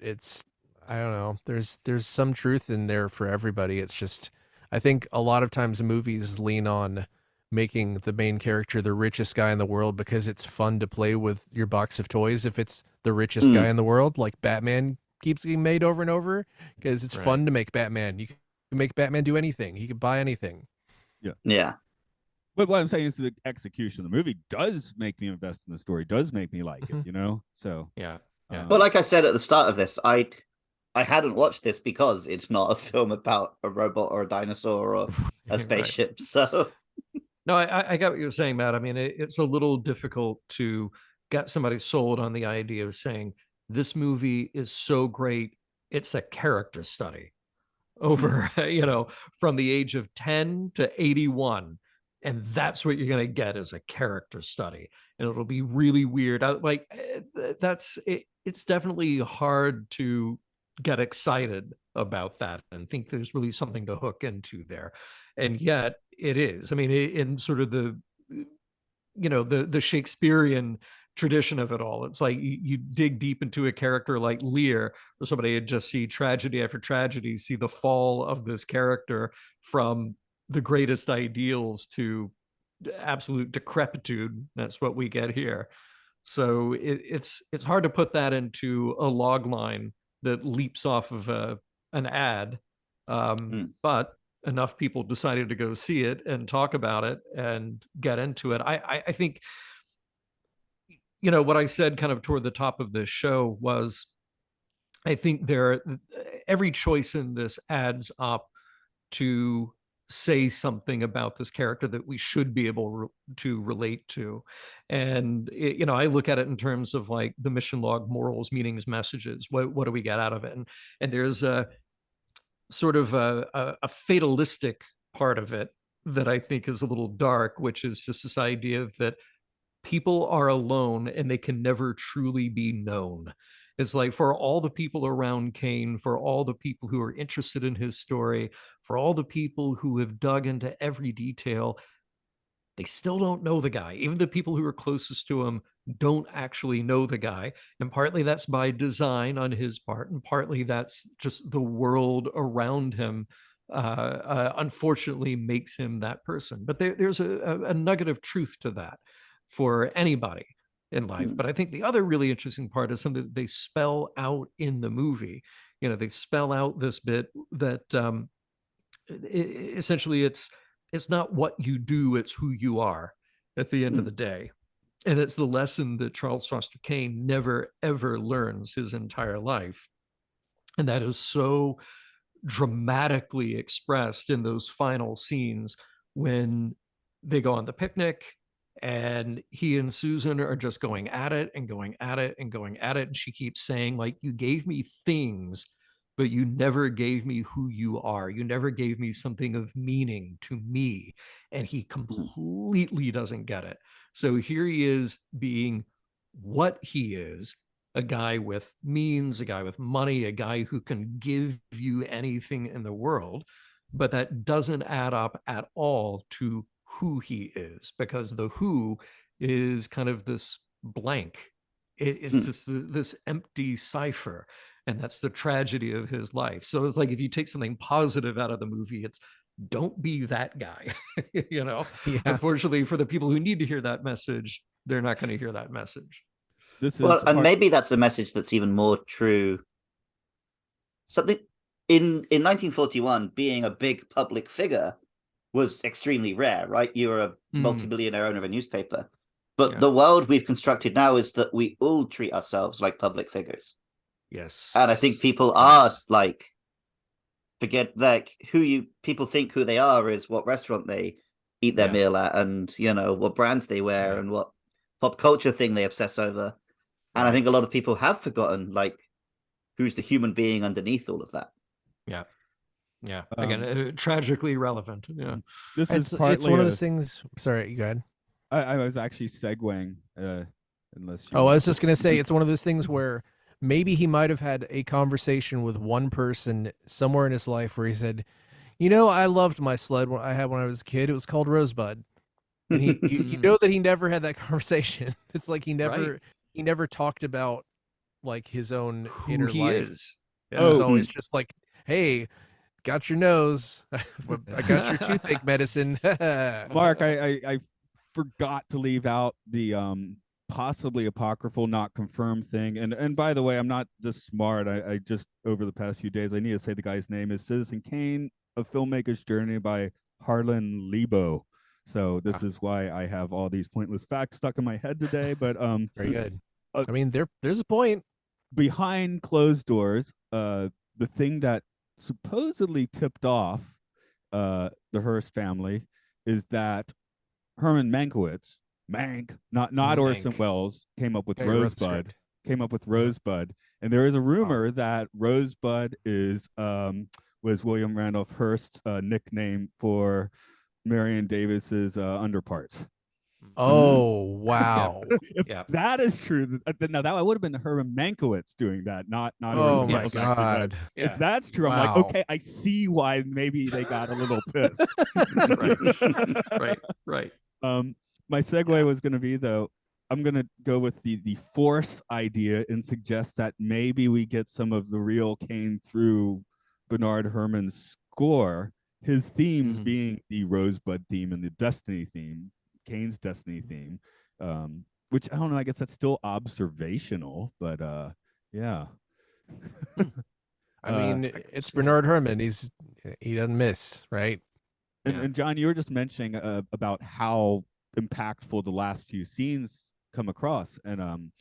Speaker 2: I don't know. There's some truth in there for everybody. It's just, I think a lot of times movies lean on making the main character the richest guy in the world because it's fun to play with your box of toys if it's the richest guy in the world. Like Batman keeps getting made over and over because it's fun to make Batman. You can make Batman do anything. He can buy anything.
Speaker 4: Yeah.
Speaker 1: But what I'm saying is the execution of the movie does make me invest in the story, does make me like it, So
Speaker 3: yeah.
Speaker 4: But like I said at the start of this, I hadn't watched this because it's not a film about a robot or a dinosaur or a spaceship. Right. So
Speaker 3: no, I got what you're saying, Matt. I mean, it's a little difficult to get somebody sold on the idea of saying this movie is so great, it's a character study over, from the age of 10 to 81. And that's what you're going to get as a character study. And it'll be really weird. It's definitely hard to get excited about that and think there's really something to hook into there. And yet it is. I mean, in sort of the Shakespearean tradition of it all, it's like you dig deep into a character like Lear, or somebody would just see tragedy after tragedy, see the fall of this character from the greatest ideals to absolute decrepitude. That's what we get here. So it's hard to put that into a log line that leaps off of an ad. But enough people decided to go see it and talk about it and get into it. I think, what I said kind of toward the top of this show was, I think every choice in this adds up to say something about this character that we should be able to relate to. And, I look at it in terms of like the mission log, morals, meanings, messages. What do we get out of it? And there's a sort of a fatalistic part of it that I think is a little dark, which is just this idea that people are alone and they can never truly be known. It's like, for all the people around Kane, for all the people who are interested in his story, for all the people who have dug into every detail, they still don't know the guy. Even the people who are closest to him don't actually know the guy. And partly that's by design on his part, and partly that's just the world around him unfortunately makes him that person. But there's a nugget of truth to that for anybody in life. But I think the other really interesting part is something that they spell out in the movie. You know, they spell out this bit that essentially it's not what you do, it's who you are at the end of the day. And it's the lesson that Charles Foster Kane never ever learns his entire life, and that is so dramatically expressed in those final scenes when they go on the picnic and he and Susan are just going at it and going at it and going at it. And she keeps saying, like, you gave me things, but you never gave me who you are. You never gave me something of meaning to me. And he completely doesn't get it. So here he is being what he is, a guy with means, a guy with money, a guy who can give you anything in the world, but that doesn't add up at all to who he is, because the who is kind of this blank. It's this empty cipher, and that's the tragedy of his life. So it's like, if you take something positive out of the movie, it's don't be that guy. You know, unfortunately for the people who need to hear that message, they're not going to hear that message.
Speaker 4: Well, and maybe that's a message that's even more true. Something in 1941, being a big public figure was extremely rare, right? You were a multi-billionaire owner of a newspaper. But the world we've constructed now is that we all treat ourselves like public figures.
Speaker 3: Yes.
Speaker 4: And I think people are like, forget like people think who they are is what restaurant they eat their meal at, and you know what brands they wear and what pop culture thing they obsess over. And I think a lot of people have forgotten, like, who's the human being underneath all of that.
Speaker 3: Yeah. Yeah. Again, tragically relevant. Yeah.
Speaker 1: This is
Speaker 2: partly it's one of those things. Sorry, you go ahead.
Speaker 1: I was actually segueing. Unless
Speaker 2: I was just going to say, it's one of those things where maybe he might have had a conversation with one person somewhere in his life where he said, you know, I loved my sled I had when I was a kid. It was called Rosebud. And you know that he never had that conversation. It's like he never talked about like his own
Speaker 3: who
Speaker 2: inner
Speaker 3: he
Speaker 2: life.
Speaker 3: is.
Speaker 2: It was always just like, hey, got your nose. I got your toothache medicine.
Speaker 1: Mark, I forgot to leave out the possibly apocryphal, not confirmed thing. And by the way, I'm not this smart. I just, over the past few days, I need to say the guy's name is Citizen Kane, A Filmmaker's Journey by Harlan Lebo. So this is why I have all these pointless facts stuck in my head today. But
Speaker 2: very good. I mean, there's a point.
Speaker 1: Behind closed doors, the thing that supposedly tipped off the Hearst family is that Herman Mankiewicz, not Orson Welles, came up with Rosebud. And there is a rumor that Rosebud was William Randolph Hearst's nickname for Marion Davis's underparts.
Speaker 2: Oh, wow.
Speaker 1: If that is true, now that would have been Herman Mankiewicz doing that, not
Speaker 2: oh my God.
Speaker 1: If that's true, I'm like, okay, I see why maybe they got a little pissed.
Speaker 3: Right.
Speaker 1: My segue was going to be, though, I'm going to go with the force idea and suggest that maybe we get some of the real Kane through Bernard Herrmann's score, his themes being the Rosebud theme and the Destiny theme, Kane's Destiny theme, which I don't know, I guess that's still observational, but yeah.
Speaker 2: I mean, it's Bernard Herrmann. He doesn't miss, right?
Speaker 1: And John, you were just mentioning about how impactful the last few scenes come across, and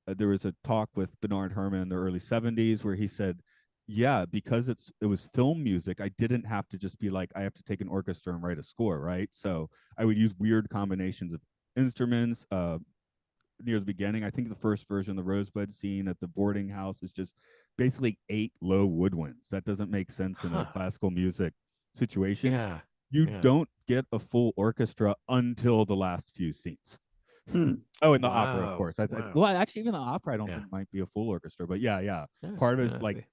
Speaker 1: there was a talk with Bernard Herrmann in the early 70s where he said, yeah, because it was film music, I didn't have to just be like, I have to take an orchestra and write a score, right? So I would use weird combinations of instruments near the beginning. I think the first version, the Rosebud scene at the boarding house, is just basically 8 low woodwinds. That doesn't make sense in a classical music situation. You don't get a full orchestra until the last few scenes. Oh, in the opera, of course. Well, actually, even the opera, I don't think might be a full orchestra, but yeah. Part of it's like,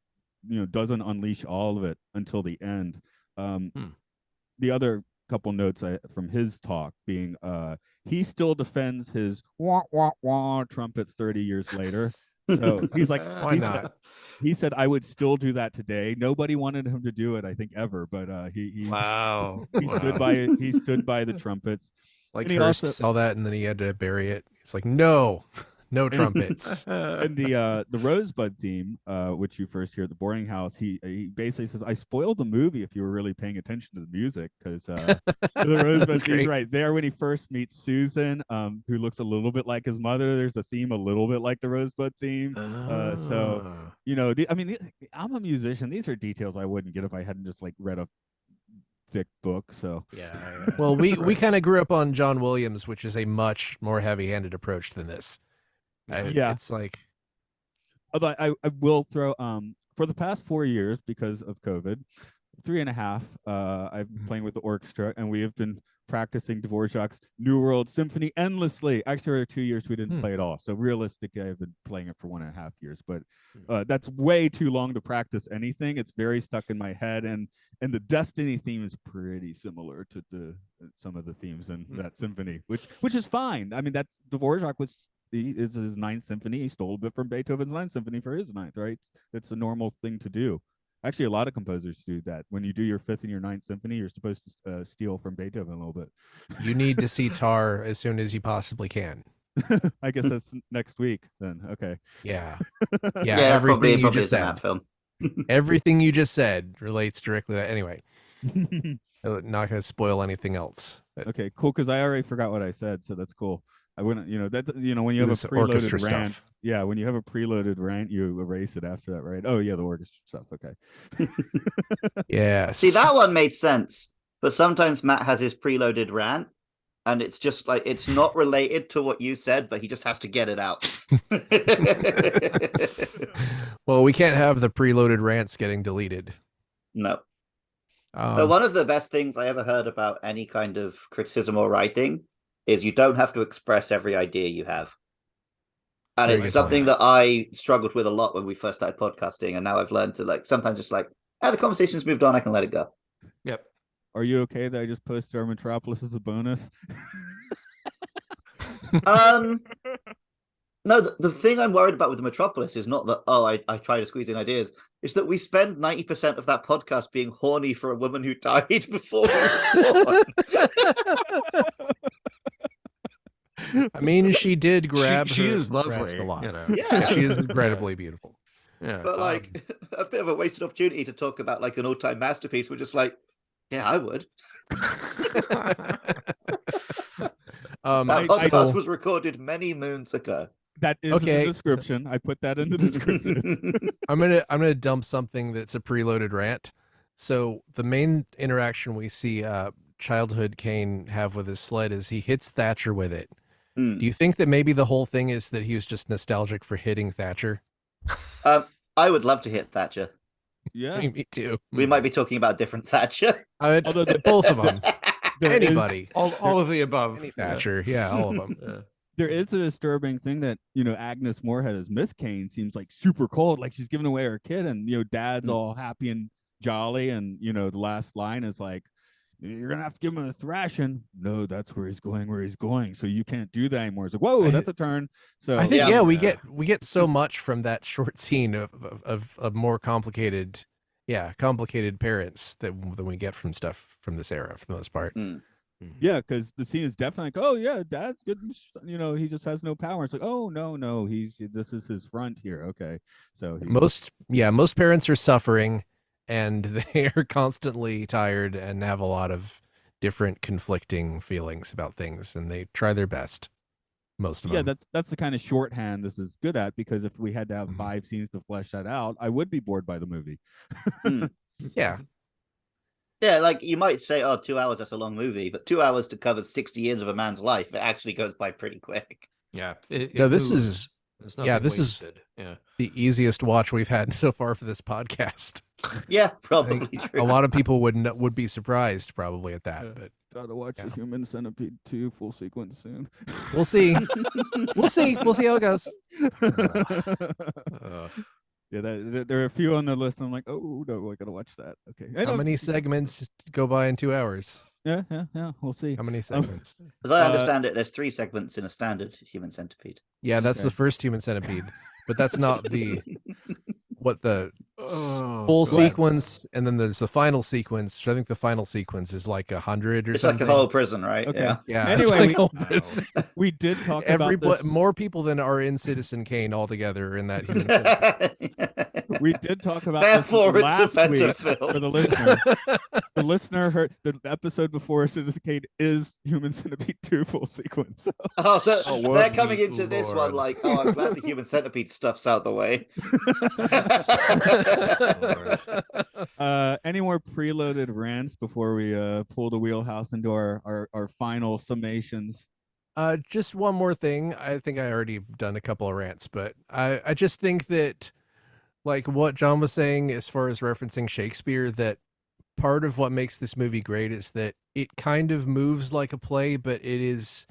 Speaker 1: doesn't unleash all of it until the end. The other couple notes from his talk being he still defends his wah wah wah trumpets 30 years later. So he's like,
Speaker 2: Why not?
Speaker 1: He said I would still do that today. Nobody wanted him to do it, I think, ever, but he
Speaker 3: Wow.
Speaker 1: he stood by it. He stood by the trumpets.
Speaker 2: Like
Speaker 1: And he
Speaker 2: Hearst
Speaker 1: also-
Speaker 2: saw that and then he had to bury it. It's like, no trumpets.
Speaker 1: And the Rosebud theme, which you first hear at the boarding house, he basically says, "I spoiled the movie if you were really paying attention to the music, because the Rosebud theme's right there when he first meets Susan, who looks a little bit like his mother. There's a theme a little bit like the Rosebud theme. So you know, I'm a musician. These are details I wouldn't get if I hadn't just like read a thick book. So
Speaker 3: yeah.
Speaker 2: Well, we kind of grew up on John Williams, which is a much more heavy-handed approach than this.
Speaker 1: Yeah.
Speaker 2: It's like,
Speaker 1: although I will throw for the past 4 years, because of COVID, 3.5, I've been playing with the orchestra, and we have been practicing Dvorak's New World Symphony endlessly. Actually, 2 years we didn't play at all. So realistically, I've been playing it for 1.5 years, but that's way too long to practice anything. It's very stuck in my head, and the Destiny theme is pretty similar to some of the themes in that symphony, which is fine. I mean, that's Dvorak is his Ninth Symphony. He stole a bit from Beethoven's Ninth Symphony for his ninth, right? It's a normal thing to do. Actually, a lot of composers do that. When you do your fifth and your ninth symphony, you're supposed to steal from Beethoven a little bit.
Speaker 2: you need to see Tar as soon as you possibly can.
Speaker 1: I guess that's next week then. Okay.
Speaker 2: Yeah.
Speaker 4: Yeah,
Speaker 2: Everything you
Speaker 4: probably
Speaker 2: just
Speaker 4: is in
Speaker 2: said.
Speaker 4: that film.
Speaker 2: Everything you just said relates directly to that. Anyway, not going to spoil anything else.
Speaker 1: Okay, cool. Because I already forgot what I said, so that's cool. I wouldn't, when you have
Speaker 2: This
Speaker 1: a preloaded
Speaker 2: orchestra
Speaker 1: rant.
Speaker 2: stuff.
Speaker 1: Yeah, when you have a preloaded rant, you erase it after that, right? Oh yeah, the orchestra stuff. Okay.
Speaker 2: Yeah.
Speaker 4: See, that one made sense, but sometimes Matt has his preloaded rant, and it's just like it's not related to what you said, but he just has to get it out.
Speaker 2: Well, we can't have the preloaded rants getting deleted.
Speaker 4: No. But one of the best things I ever heard about any kind of criticism or writing is you don't have to express every idea you have. And
Speaker 2: Very
Speaker 4: it's
Speaker 2: good
Speaker 4: something
Speaker 2: point.
Speaker 4: that I struggled with a lot when we first started podcasting, and now I've learned to like sometimes just like, the conversation's moved on, I can let it go.
Speaker 3: Yep.
Speaker 1: Are you okay that I just posted our Metropolis as a bonus?
Speaker 4: No, the thing I'm worried about with the Metropolis is not that, I try to squeeze in ideas. It's that we spend 90% of that podcast being horny for a woman who died before we were born.
Speaker 2: I mean, she did grab
Speaker 3: she
Speaker 2: her
Speaker 3: is lovely,
Speaker 2: breast a lot.
Speaker 3: you know.
Speaker 4: Yeah.
Speaker 2: She is incredibly beautiful.
Speaker 3: Yeah.
Speaker 4: But like a bit of a wasted opportunity to talk about like an all-time masterpiece. We're just like, yeah, I would. That podcast was recorded many moons ago.
Speaker 1: That is in the description. I put that in the description.
Speaker 2: I'm gonna dump something that's a preloaded rant. So the main interaction we see childhood Kane have with his sled is he hits Thatcher with it. Do you think that maybe the whole thing is that he was just nostalgic for hitting Thatcher?
Speaker 4: I would love to hit Thatcher.
Speaker 1: Yeah,
Speaker 2: Me too.
Speaker 4: We might be talking about different Thatcher.
Speaker 2: Although both of them. Anybody.
Speaker 3: all of the above.
Speaker 2: Any Thatcher. Yeah, all of them.
Speaker 3: Yeah.
Speaker 1: There is a disturbing thing that Agnes Moorehead as Miss Kane seems like super cold, like she's giving away her kid, and Dad's all happy and jolly, and the last line is like, "You're gonna have to give him a thrashing." No, that's where he's going, so you can't do that anymore. It's like, whoa, that's a turn. So
Speaker 2: I think we get so much from that short scene of more complicated parents than we get from stuff from this era for the most part.
Speaker 1: Yeah, because the scene is definitely like, oh yeah, Dad's good. He just has no power. It's like, oh no, this is his front here. Okay, so
Speaker 2: most parents are suffering, and they are constantly tired and have a lot of different conflicting feelings about things, and they try their best. Most of them.
Speaker 1: Yeah, that's the kind of shorthand this is good at, because if we had to have 5 scenes to flesh that out, I would be bored by the movie.
Speaker 2: Yeah.
Speaker 4: Yeah, like you might say, 2 hours, that's a long movie, but 2 hours to cover 60 years of a man's life, it actually goes by pretty quick.
Speaker 3: Yeah.
Speaker 2: This is
Speaker 3: wasted. Yeah.
Speaker 2: the easiest watch we've had so far for this podcast.
Speaker 4: Yeah, probably true.
Speaker 2: A lot of people would be surprised probably at that, but
Speaker 1: gotta watch the Human Centipede 2 full sequence soon.
Speaker 2: We'll see. We'll see how it goes.
Speaker 1: Yeah, there are a few on the list. I'm like, oh no, I gotta watch that. Okay.
Speaker 2: How many segments go by in 2 hours?
Speaker 1: Yeah. We'll see.
Speaker 2: How many segments?
Speaker 4: As I understand it, there's 3 segments in a standard human centipede.
Speaker 2: Yeah, that's the
Speaker 1: Okay.
Speaker 2: first human centipede, but that's not the
Speaker 3: Oh,
Speaker 2: full
Speaker 3: God.
Speaker 2: sequence, and then there's the final sequence. Which I think the final sequence is like 100 or
Speaker 4: It's
Speaker 2: something.
Speaker 4: like a whole prison, right?
Speaker 1: Okay.
Speaker 4: Yeah.
Speaker 2: Yeah.
Speaker 1: Anyway,
Speaker 2: it's like a whole prison.
Speaker 1: we did talk about this.
Speaker 2: More people than are in Citizen Kane altogether in that human centipede.
Speaker 1: We did talk about
Speaker 4: Therefore,
Speaker 1: this
Speaker 4: it's a
Speaker 1: last
Speaker 4: better
Speaker 1: week
Speaker 4: film.
Speaker 1: for the listener. The listener heard the episode before Citizen Kane is Human Centipede 2 full sequence.
Speaker 4: Oh, so
Speaker 3: Oh,
Speaker 4: they're
Speaker 3: whoops.
Speaker 4: coming into this one
Speaker 3: Lord.
Speaker 4: like, oh, I'm glad the human centipede stuff's out the way.
Speaker 1: Any more preloaded rants before we pull the wheelhouse into our final summations?
Speaker 2: Just one more thing. I think I already done a couple of rants, but I just think that, like what John was saying as far as referencing Shakespeare, that part of what makes this movie great is that it kind of moves like a play, but it is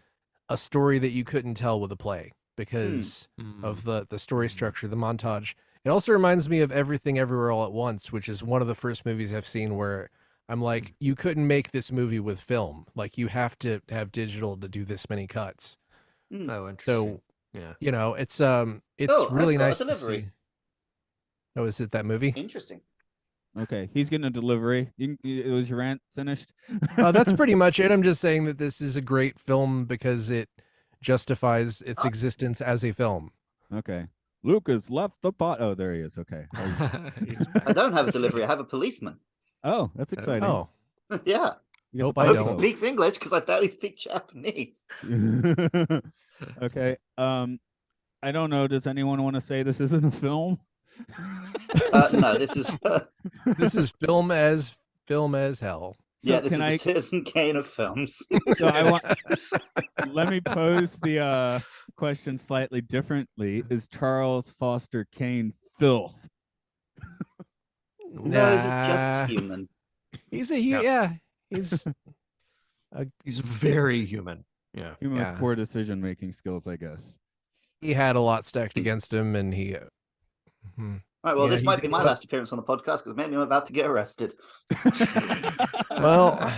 Speaker 2: a story that you couldn't tell with a play because of the story structure, the montage. It also reminds me of Everything Everywhere All at Once, which is one of the first movies I've seen where I'm like, you couldn't make this movie with film. Like, you have to have digital to do this many cuts.
Speaker 3: Oh, interesting.
Speaker 2: So,
Speaker 3: yeah.
Speaker 2: you know, it's
Speaker 4: Oh,
Speaker 2: really
Speaker 4: I've got a
Speaker 2: nice to
Speaker 4: delivery.
Speaker 2: see. Oh, is it that movie?
Speaker 4: Interesting.
Speaker 1: Okay, he's getting a delivery. It was your rant finished?
Speaker 2: That's pretty much it. I'm just saying that this is a great film because it justifies its existence as a film.
Speaker 1: Okay. Luke has left the pot. Oh, there he is. Okay.
Speaker 4: I don't have a delivery. I have a policeman.
Speaker 1: Oh, that's exciting.
Speaker 2: Oh,
Speaker 4: Yeah.
Speaker 1: You
Speaker 2: nope,
Speaker 1: get
Speaker 2: I
Speaker 4: I
Speaker 1: the
Speaker 4: hope he
Speaker 2: don't.
Speaker 4: speaks English because I barely speak Japanese.
Speaker 1: pot. Okay. I don't know. Does anyone want to say this isn't a film?
Speaker 4: No, this is
Speaker 2: This is film as hell.
Speaker 4: yeah, this
Speaker 1: can
Speaker 4: is
Speaker 1: I?
Speaker 4: the Citizen Kane of films.
Speaker 1: So I want. Let me pose the question slightly differently. Is Charles Foster Kane filth?
Speaker 4: No, he's just human.
Speaker 2: He's a
Speaker 3: Yeah.
Speaker 2: yeah. He's
Speaker 3: He's very human. Yeah.
Speaker 1: Human
Speaker 2: Yeah.
Speaker 1: with poor decision making skills, I guess.
Speaker 2: he had a lot stacked against him, and he.
Speaker 4: All right, well,
Speaker 2: Yeah,
Speaker 4: this
Speaker 2: he
Speaker 4: might be
Speaker 2: did
Speaker 4: my
Speaker 2: what-
Speaker 4: last appearance on the podcast because maybe I'm about to get arrested.
Speaker 2: Well,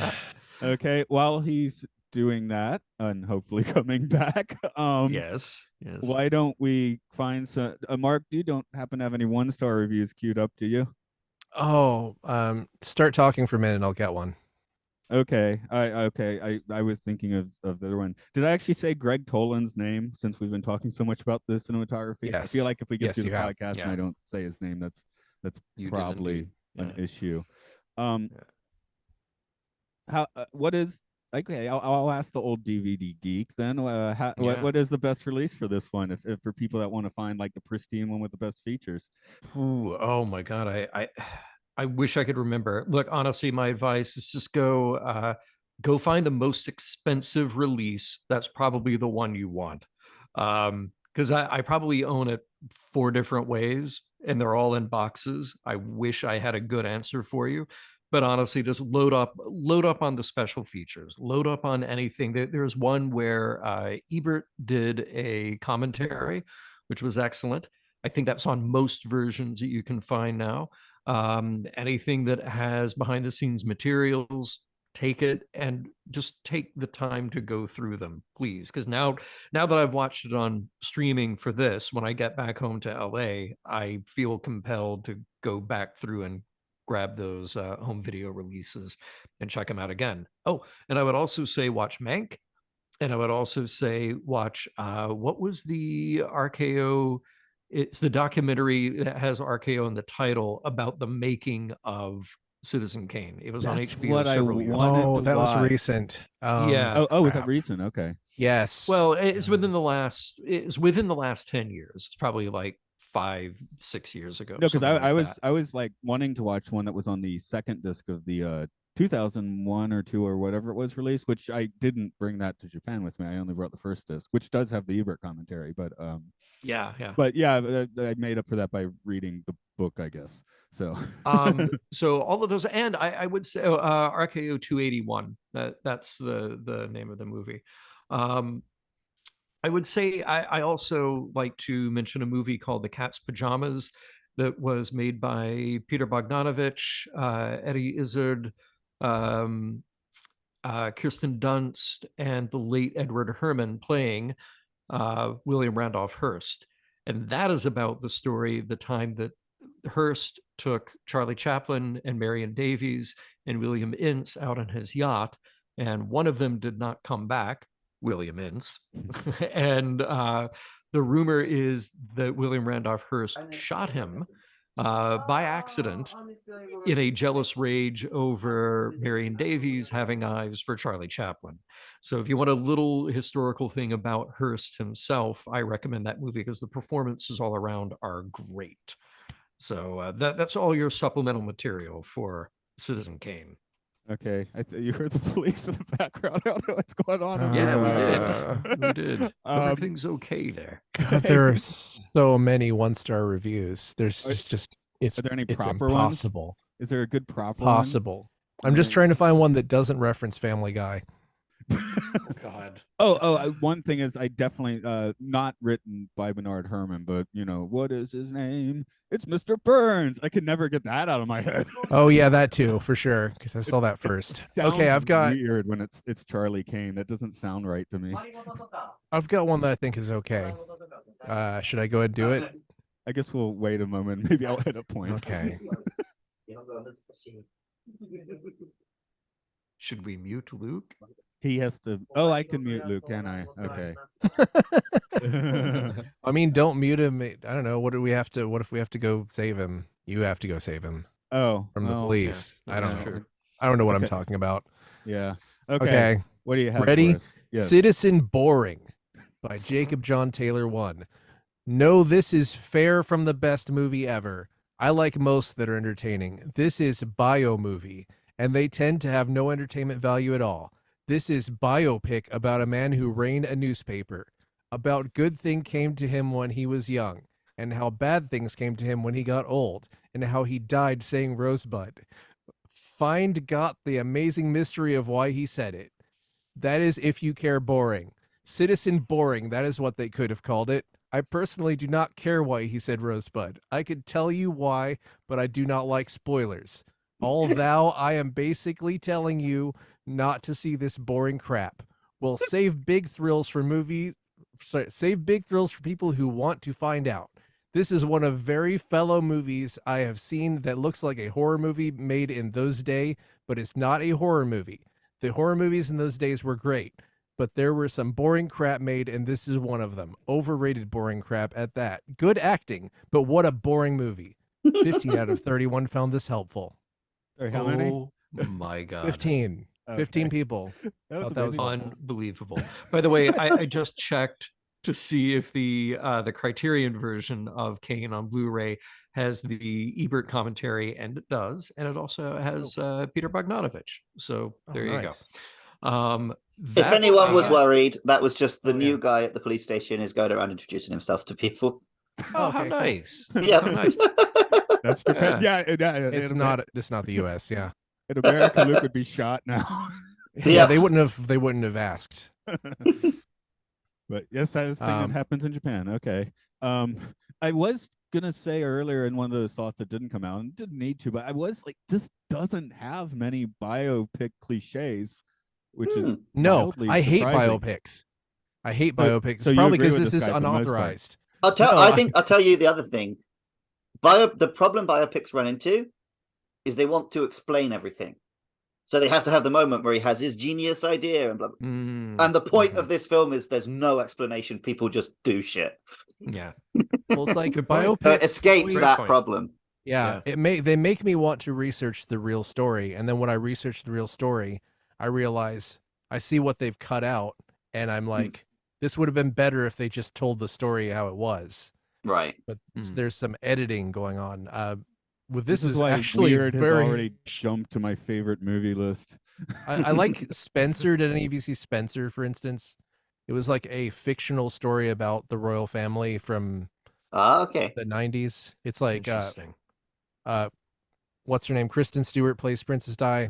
Speaker 1: Okay. While he's doing that and hopefully coming back,
Speaker 3: Yes. Yes.
Speaker 1: why don't we find some? Mark, you don't happen to have any 1-star reviews queued up, do you?
Speaker 2: start talking for a minute, and I'll get one.
Speaker 1: Okay. I was thinking of the other one. Did I actually say Greg Tolan's name since we've been talking so much about the cinematography? I
Speaker 2: Yes.
Speaker 1: feel like if we get
Speaker 2: Yes,
Speaker 1: through the
Speaker 2: you have.
Speaker 1: podcast and
Speaker 3: Yeah.
Speaker 1: I don't say his name, that's
Speaker 3: You did
Speaker 1: probably
Speaker 3: indeed.
Speaker 1: an
Speaker 3: Yeah.
Speaker 1: issue.
Speaker 3: Yeah.
Speaker 1: How what is okay? I'll ask the old DVD geek then.
Speaker 3: Yeah.
Speaker 1: What is the best release for this one? If for people that want to find like the pristine one with the best features.
Speaker 3: Ooh, oh my God. I wish I could remember. Look, honestly, my advice is just go find the most expensive release. That's probably the one you want. Because I probably own it 4 different ways and they're all in boxes. I wish I had a good answer for you. But honestly, just load up on the special features, load up on anything. There's one where Ebert did a commentary, which was excellent. I think that's on most versions that you can find now. Anything that has behind the scenes materials, take it and just take the time to go through them, please. Because now that I've watched it on streaming for this, when I get back home to LA, I feel compelled to go back through and grab those home video releases and check them out again. Oh, and I would also say watch Mank. And I would also say watch what was the RKO? It's the documentary that has RKO in the title about the making of Citizen Kane. It was on
Speaker 1: That's
Speaker 3: HBO
Speaker 1: what I
Speaker 3: several years
Speaker 1: wanted
Speaker 3: ago.
Speaker 2: Oh,
Speaker 1: to
Speaker 2: that was
Speaker 1: watch.
Speaker 2: recent.
Speaker 3: Yeah.
Speaker 1: Oh, was that
Speaker 2: crap.
Speaker 1: recent? Okay.
Speaker 2: Yes.
Speaker 3: Well, it's within the last 10 years. It's probably like 5-6 years ago.
Speaker 1: No, because
Speaker 3: something like
Speaker 1: I was
Speaker 3: that.
Speaker 1: I was like wanting to watch one that was on the second disc of the 2001 or 2 or whatever it was released, which I didn't bring that to Japan with me. I only brought the first disc, which does have the Ebert commentary, but
Speaker 3: Yeah.
Speaker 1: I made up for that by reading the book, I guess. So
Speaker 3: So all of those, and I would say RKO 281. That's the name of the movie. I would say I also like to mention a movie called The Cat's Pajamas that was made by Peter Bogdanovich, Eddie Izzard, Kirsten Dunst and the late Edward Herrmann playing William Randolph Hearst. And that is about the story, the time that Hearst took Charlie Chaplin and Marion Davies and William Ince out on his yacht, and one of them did not come back, William Ince. And the rumor is that William Randolph Hearst shot him by accident in a jealous rage over Marion Davies having eyes for Charlie Chaplin. So if you want a little historical thing about Hearst himself, I recommend that movie because the performances all around are great. So that's all your supplemental material for Citizen Kane.
Speaker 1: Okay, you heard the police in the background. I don't know what's going on.
Speaker 3: Yeah, we did. We did. Everything's okay there.
Speaker 2: God, there are so many 1-star reviews. There's just it's.
Speaker 1: Are there any
Speaker 2: it's
Speaker 1: proper
Speaker 2: impossible.
Speaker 1: ones? Is there a good proper
Speaker 2: Possible.
Speaker 1: one?
Speaker 2: I'm just trying to find one that doesn't reference Family Guy.
Speaker 3: Oh God.
Speaker 1: One thing is, I definitely not written by Bernard Herrmann, but what is his name? It's Mr. Burns. I could never get that out of my head.
Speaker 2: Oh yeah, that too, for sure, because I saw that first. Okay, I've got
Speaker 1: weird when it's Charlie Kane. That doesn't sound right to me.
Speaker 2: I've got one that I think is okay. Should I go ahead and do it?
Speaker 1: I guess we'll wait a moment. Maybe I'll hit a point.
Speaker 2: Okay.
Speaker 3: Should we mute Luke?
Speaker 1: He has to. Oh, I can mute Luke, can I? Okay.
Speaker 2: I mean, don't mute him. I don't know. What if we have to go save him? You have to go save him from the police.
Speaker 3: Yeah,
Speaker 2: I don't know.
Speaker 3: sure.
Speaker 2: I don't know what I'm talking about.
Speaker 1: Yeah.
Speaker 2: Okay.
Speaker 1: What do you have?
Speaker 2: Ready?
Speaker 1: For us? Yes.
Speaker 2: Citizen Boring by Jacob John Taylor 1. No, this is fair from the best movie ever. I like most that are entertaining. This is bio movie, and they tend to have no entertainment value at all. This is biopic about a man who ran a newspaper, about good thing came to him when he was young, and how bad things came to him when he got old, and how he died saying Rosebud. Find got the amazing mystery of why he said it. That is if you care boring. Citizen Boring, that is what they could have called it. I personally do not care why he said Rosebud. I could tell you why, but I do not like spoilers. All thou, I am basically telling you not to see this boring crap. Well, save big thrills for people who want to find out. This is one of very fellow movies I have seen that looks like a horror movie made in those days, but it's not a horror movie. The horror movies in those days were great, but there were some boring crap made, and this is one of them. Overrated boring crap at that. Good acting, but what a boring movie. 15 out of 31 found this helpful.
Speaker 1: Sorry, how many?
Speaker 3: Oh my God.
Speaker 2: 15.
Speaker 1: Okay.
Speaker 2: 15 people.
Speaker 1: That
Speaker 2: That was
Speaker 1: amazing.
Speaker 3: Unbelievable. By the way, I just checked to see if the Criterion version of Kane on Blu-ray has the Ebert commentary, and it does, and it also has Peter Bogdanovich. So there you
Speaker 2: nice.
Speaker 3: go.
Speaker 4: If anyone was worried, that was just the
Speaker 3: Oh,
Speaker 4: new
Speaker 3: yeah.
Speaker 4: guy at the police station is going around introducing himself to people.
Speaker 3: Oh, how
Speaker 2: Okay, cool.
Speaker 3: nice!
Speaker 4: Yeah.
Speaker 3: How nice.
Speaker 1: That's Japan. Yeah.
Speaker 2: It's not the US, yeah.
Speaker 1: In America, Luke would be shot now.
Speaker 2: Yeah, they wouldn't have asked.
Speaker 1: But yes, that is the thing that happens in Japan. Okay. I was gonna say earlier in one of those thoughts that didn't come out and didn't need to, but I was like, this doesn't have many biopic cliches, which is
Speaker 2: No,
Speaker 1: mildly
Speaker 2: I hate
Speaker 1: surprising.
Speaker 2: biopics. I hate
Speaker 1: So-
Speaker 2: biopics.
Speaker 1: so you
Speaker 2: Probably
Speaker 1: agree
Speaker 2: because
Speaker 1: with
Speaker 2: this
Speaker 1: this
Speaker 2: is
Speaker 1: guy for the most part?
Speaker 2: unauthorized.
Speaker 4: I'll tell you the other thing. The problem biopics run into is they want to explain everything. So they have to have the moment where he has his genius idea and blah, blah. And the point of this film is there's no explanation. People just do shit.
Speaker 3: Yeah.
Speaker 2: Well, it's like
Speaker 3: Good point.
Speaker 4: So
Speaker 2: biopics.
Speaker 4: it escapes
Speaker 3: Great
Speaker 4: that
Speaker 3: point.
Speaker 4: problem.
Speaker 2: Yeah, they make me want to research the real story, and then when I research the real story, I realize I see what they've cut out, and I'm like, this would have been better if they just told the story how it was.
Speaker 4: Right.
Speaker 2: But there's some editing going on. With this
Speaker 1: is
Speaker 2: is
Speaker 1: why
Speaker 2: actually
Speaker 1: Weird has
Speaker 2: very.
Speaker 1: already jumped to my favorite movie list.
Speaker 2: I like Spencer. Did any of you see Spencer, for instance? It was like a fictional story about the royal family from
Speaker 4: Okay.
Speaker 2: the 90s. It's like
Speaker 3: Interesting.
Speaker 2: what's her name? Kristen Stewart plays Princess Di.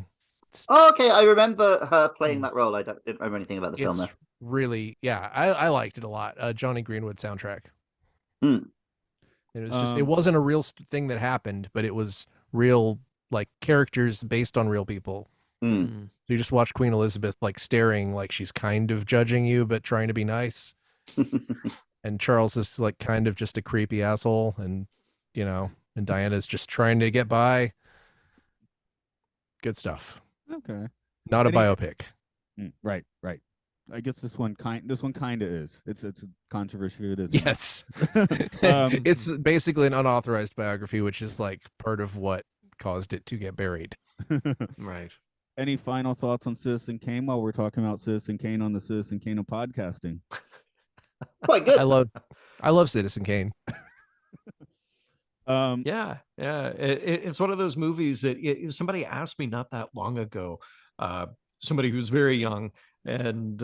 Speaker 4: Okay, I remember her playing that role. Didn't remember anything about the film
Speaker 2: It's
Speaker 4: there.
Speaker 2: really, yeah, I liked it a lot. Johnny Greenwood soundtrack. It was just, it wasn't a real thing that happened, but it was real, like characters based on real people.
Speaker 4: Mm.
Speaker 2: So you just watch Queen Elizabeth like staring like she's kind of judging you but trying to be nice. And Charles is like kind of just a creepy asshole, and and Diana's just trying to get by. Good stuff.
Speaker 1: Okay.
Speaker 2: Not a
Speaker 1: Any-
Speaker 2: biopic.
Speaker 1: Right. I guess this one kind of is. It's a controversial. It is.
Speaker 2: Yes. It's basically an unauthorized biography, which is like part of what caused it to get buried.
Speaker 3: Right.
Speaker 1: Any final thoughts on Citizen Kane while we're talking about Citizen Kane on the Citizen Kane of podcasting?
Speaker 4: Quite good.
Speaker 2: I love Citizen Kane.
Speaker 3: Yeah. It's one of those movies that somebody asked me not that long ago, somebody who's very young, and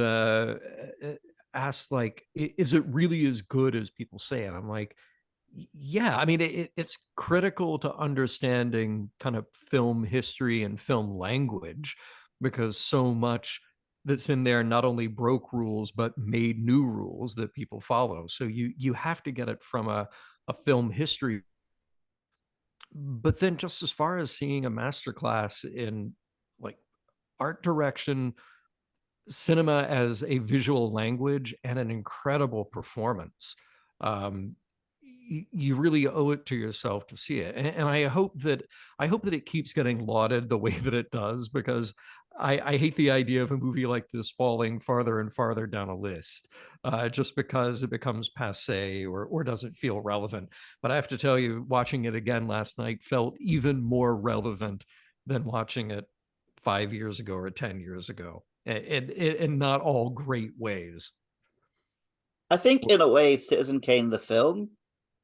Speaker 3: asked like, is it really as good as people say? And I'm like, yeah. I mean, it's critical to understanding kind of film history and film language, because so much that's in there not only broke rules but made new rules that people follow. So you have to get it from a film history. But then, just as far as seeing a masterclass in like art direction, cinema as a visual language, and an incredible performance, you really owe it to yourself to see it. And I hope that it keeps getting lauded the way that it does, because I hate the idea of a movie like this falling farther and farther down a list, just because it becomes passe or doesn't feel relevant. But I have to tell you, watching it again last night felt even more relevant than watching it 5 years ago or 10 years ago, and in not all great ways.
Speaker 4: I think in a way, Citizen Kane the film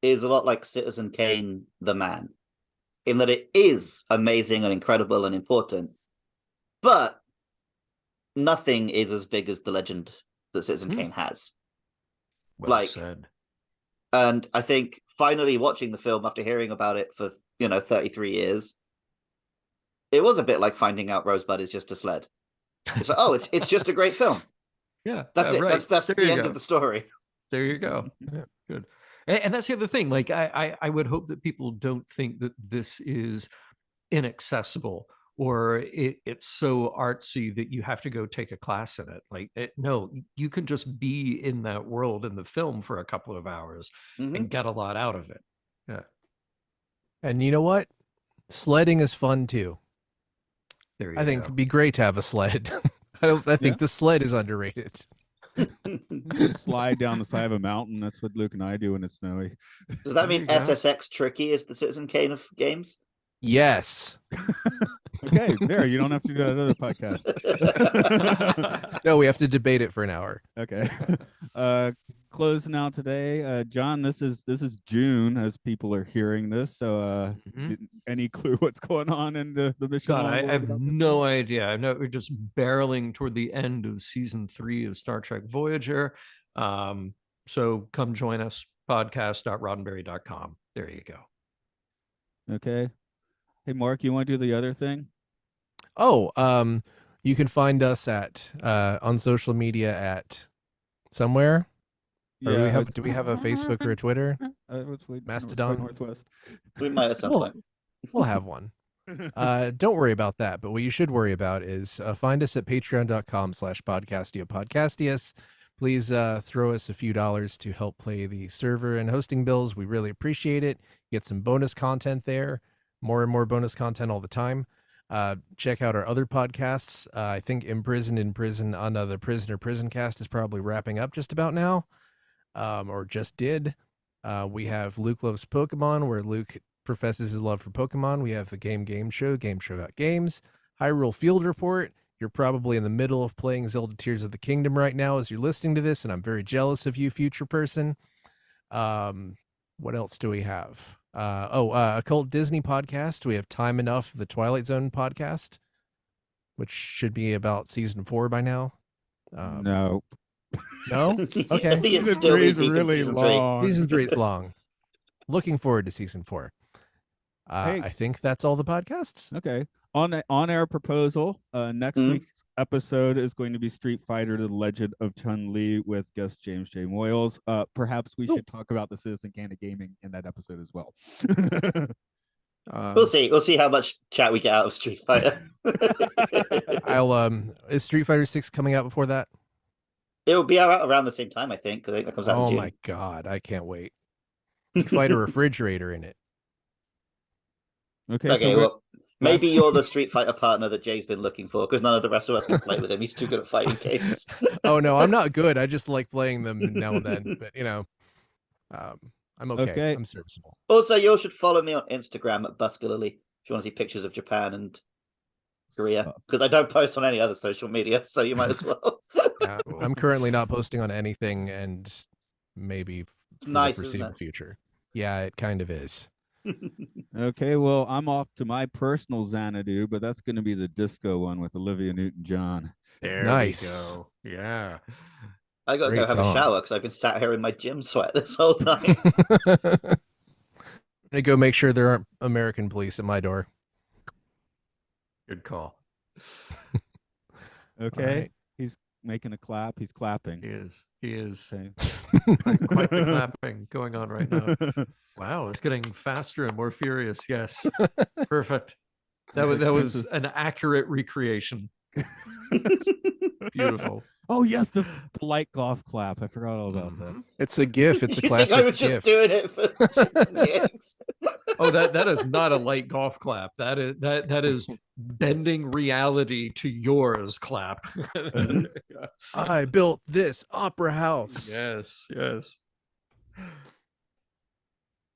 Speaker 4: is a lot like Citizen Kane the man, in that it is amazing and incredible and important, but nothing is as big as the legend that Citizen Kane has.
Speaker 3: Well said.
Speaker 4: And I think finally watching the film after hearing about it for 33 years, it was a bit like finding out Rosebud is just a sled. It's like, oh, it's just a great film.
Speaker 3: Yeah,
Speaker 4: That's it.
Speaker 3: right.
Speaker 4: That's the end of the story.
Speaker 3: There you go. Yeah, good. And that's the other thing. Like, I would hope that people don't think that this is inaccessible, or it's so artsy that you have to go take a class in it. Like, no, you can just be in that world in the film for a couple of hours and get a lot out of it. Yeah.
Speaker 2: And you know what? Sledding is fun too.
Speaker 3: There you
Speaker 2: I think
Speaker 3: go.
Speaker 2: it'd be great to have a sled. I think the sled is underrated.
Speaker 1: Just slide down the side of a mountain. That's what Luke and I do when it's snowy.
Speaker 4: Does that mean SSX Tricky is the Citizen Kane of games?
Speaker 2: Yes.
Speaker 1: Okay, there. You don't have to do that other podcast.
Speaker 2: No, we have to debate it for an hour.
Speaker 1: Okay. Closing out today, John. This is June as people are hearing this. So, any clue what's going on in the mission?
Speaker 3: God, I have no idea. I know we're just barreling toward the end of season 3 of Star Trek Voyager. So come join us. Podcast.roddenberry.com. There you go.
Speaker 1: Okay. Hey, Mark, you want to do the other thing?
Speaker 2: Oh, you can find us at on social media at somewhere.
Speaker 1: Yeah.
Speaker 2: Do we have a Facebook or a Twitter? Mastodon?
Speaker 1: Northwest.
Speaker 4: We might at some point.
Speaker 2: We'll have one. Don't worry about that. But what you should worry about is find us at patreon.com/podcastiopodcastius. Please throw us a few dollars to help pay the server and hosting bills. We really appreciate it. Get some bonus content there. More and more bonus content all the time. Check out our other podcasts. I think Imprisoned in Prison on the Prisoner Prison Cast is probably wrapping up just about now, or just did. We have Luke Loves Pokemon, where Luke professes his love for Pokemon. We have the Game Show About Games. Hyrule Field Report. You're probably in the middle of playing Zelda Tears of the Kingdom right now as you're listening to this, and I'm very jealous of you, future person. What else do we have? Occult Disney podcast. We have Time Enough, the Twilight Zone podcast, which should be about season 4 by now.
Speaker 1: No.
Speaker 2: No? Okay.
Speaker 4: I think it's
Speaker 1: Season
Speaker 4: still
Speaker 1: 3 is
Speaker 4: deep in
Speaker 1: really
Speaker 4: season 3.
Speaker 1: long.
Speaker 2: Season 3 is long. Looking forward to season 4.
Speaker 1: Hey.
Speaker 2: I think that's all the podcasts.
Speaker 1: Okay. On air proposal. Next week's episode is going to be Street Fighter: The Legend of Chun-Li with guest James J. Moyles. Perhaps we should talk about the Citizen Kane of gaming in that episode as well.
Speaker 4: We'll see. We'll see how much chat we get out of Street Fighter.
Speaker 2: Is Street Fighter 6 coming out before that?
Speaker 4: It'll be out around the same time, I think, because I think that comes out in
Speaker 2: Oh
Speaker 4: June.
Speaker 2: my god, I can't wait. You fight a refrigerator in it.
Speaker 1: Okay,
Speaker 4: Okay,
Speaker 1: so
Speaker 4: well, maybe you're the Street Fighter partner that Jay's been looking for, because none of the rest of us can play with him. He's too good at fighting games.
Speaker 2: Oh no, I'm not good. I just like playing them now and then. But I'm okay.
Speaker 1: Okay.
Speaker 2: I'm serviceable.
Speaker 4: Also, you all should follow me on Instagram at Buscularly if you want to see pictures of Japan and Korea, because I don't post on any other social media, so you might as well.
Speaker 2: Yeah, I'm currently not posting on anything, and maybe for
Speaker 4: nice,
Speaker 2: the
Speaker 4: isn't
Speaker 2: foreseeable
Speaker 4: it?
Speaker 2: future. Yeah, it kind of is.
Speaker 1: Okay, well, I'm off to my personal Xanadu, but that's going to be the disco one with Olivia Newton-John.
Speaker 3: There
Speaker 2: Nice.
Speaker 3: we go. Yeah.
Speaker 4: I gotta go
Speaker 2: Great
Speaker 4: have
Speaker 2: song.
Speaker 4: a shower because I've been sat here in my gym sweat this whole time.
Speaker 2: I'm gonna go make sure there aren't American police at my door.
Speaker 3: Good call.
Speaker 1: Okay,
Speaker 2: All right.
Speaker 1: he's making a clap. He's clapping.
Speaker 3: He is. He is.
Speaker 1: Okay.
Speaker 3: Quite the clapping going on right now. Wow, it's getting faster and more furious. Yes. Perfect. That was an accurate recreation. Beautiful.
Speaker 1: Oh yes, the light golf clap. I forgot all about that.
Speaker 3: Mhm.
Speaker 2: It's a GIF. It's a
Speaker 4: You
Speaker 2: classic
Speaker 4: think I was just
Speaker 2: GIF.
Speaker 4: doing it for gigs?
Speaker 3: Oh, that is not a light golf clap. That is bending reality to yours clap.
Speaker 2: I built this opera house.
Speaker 3: Yes, yes.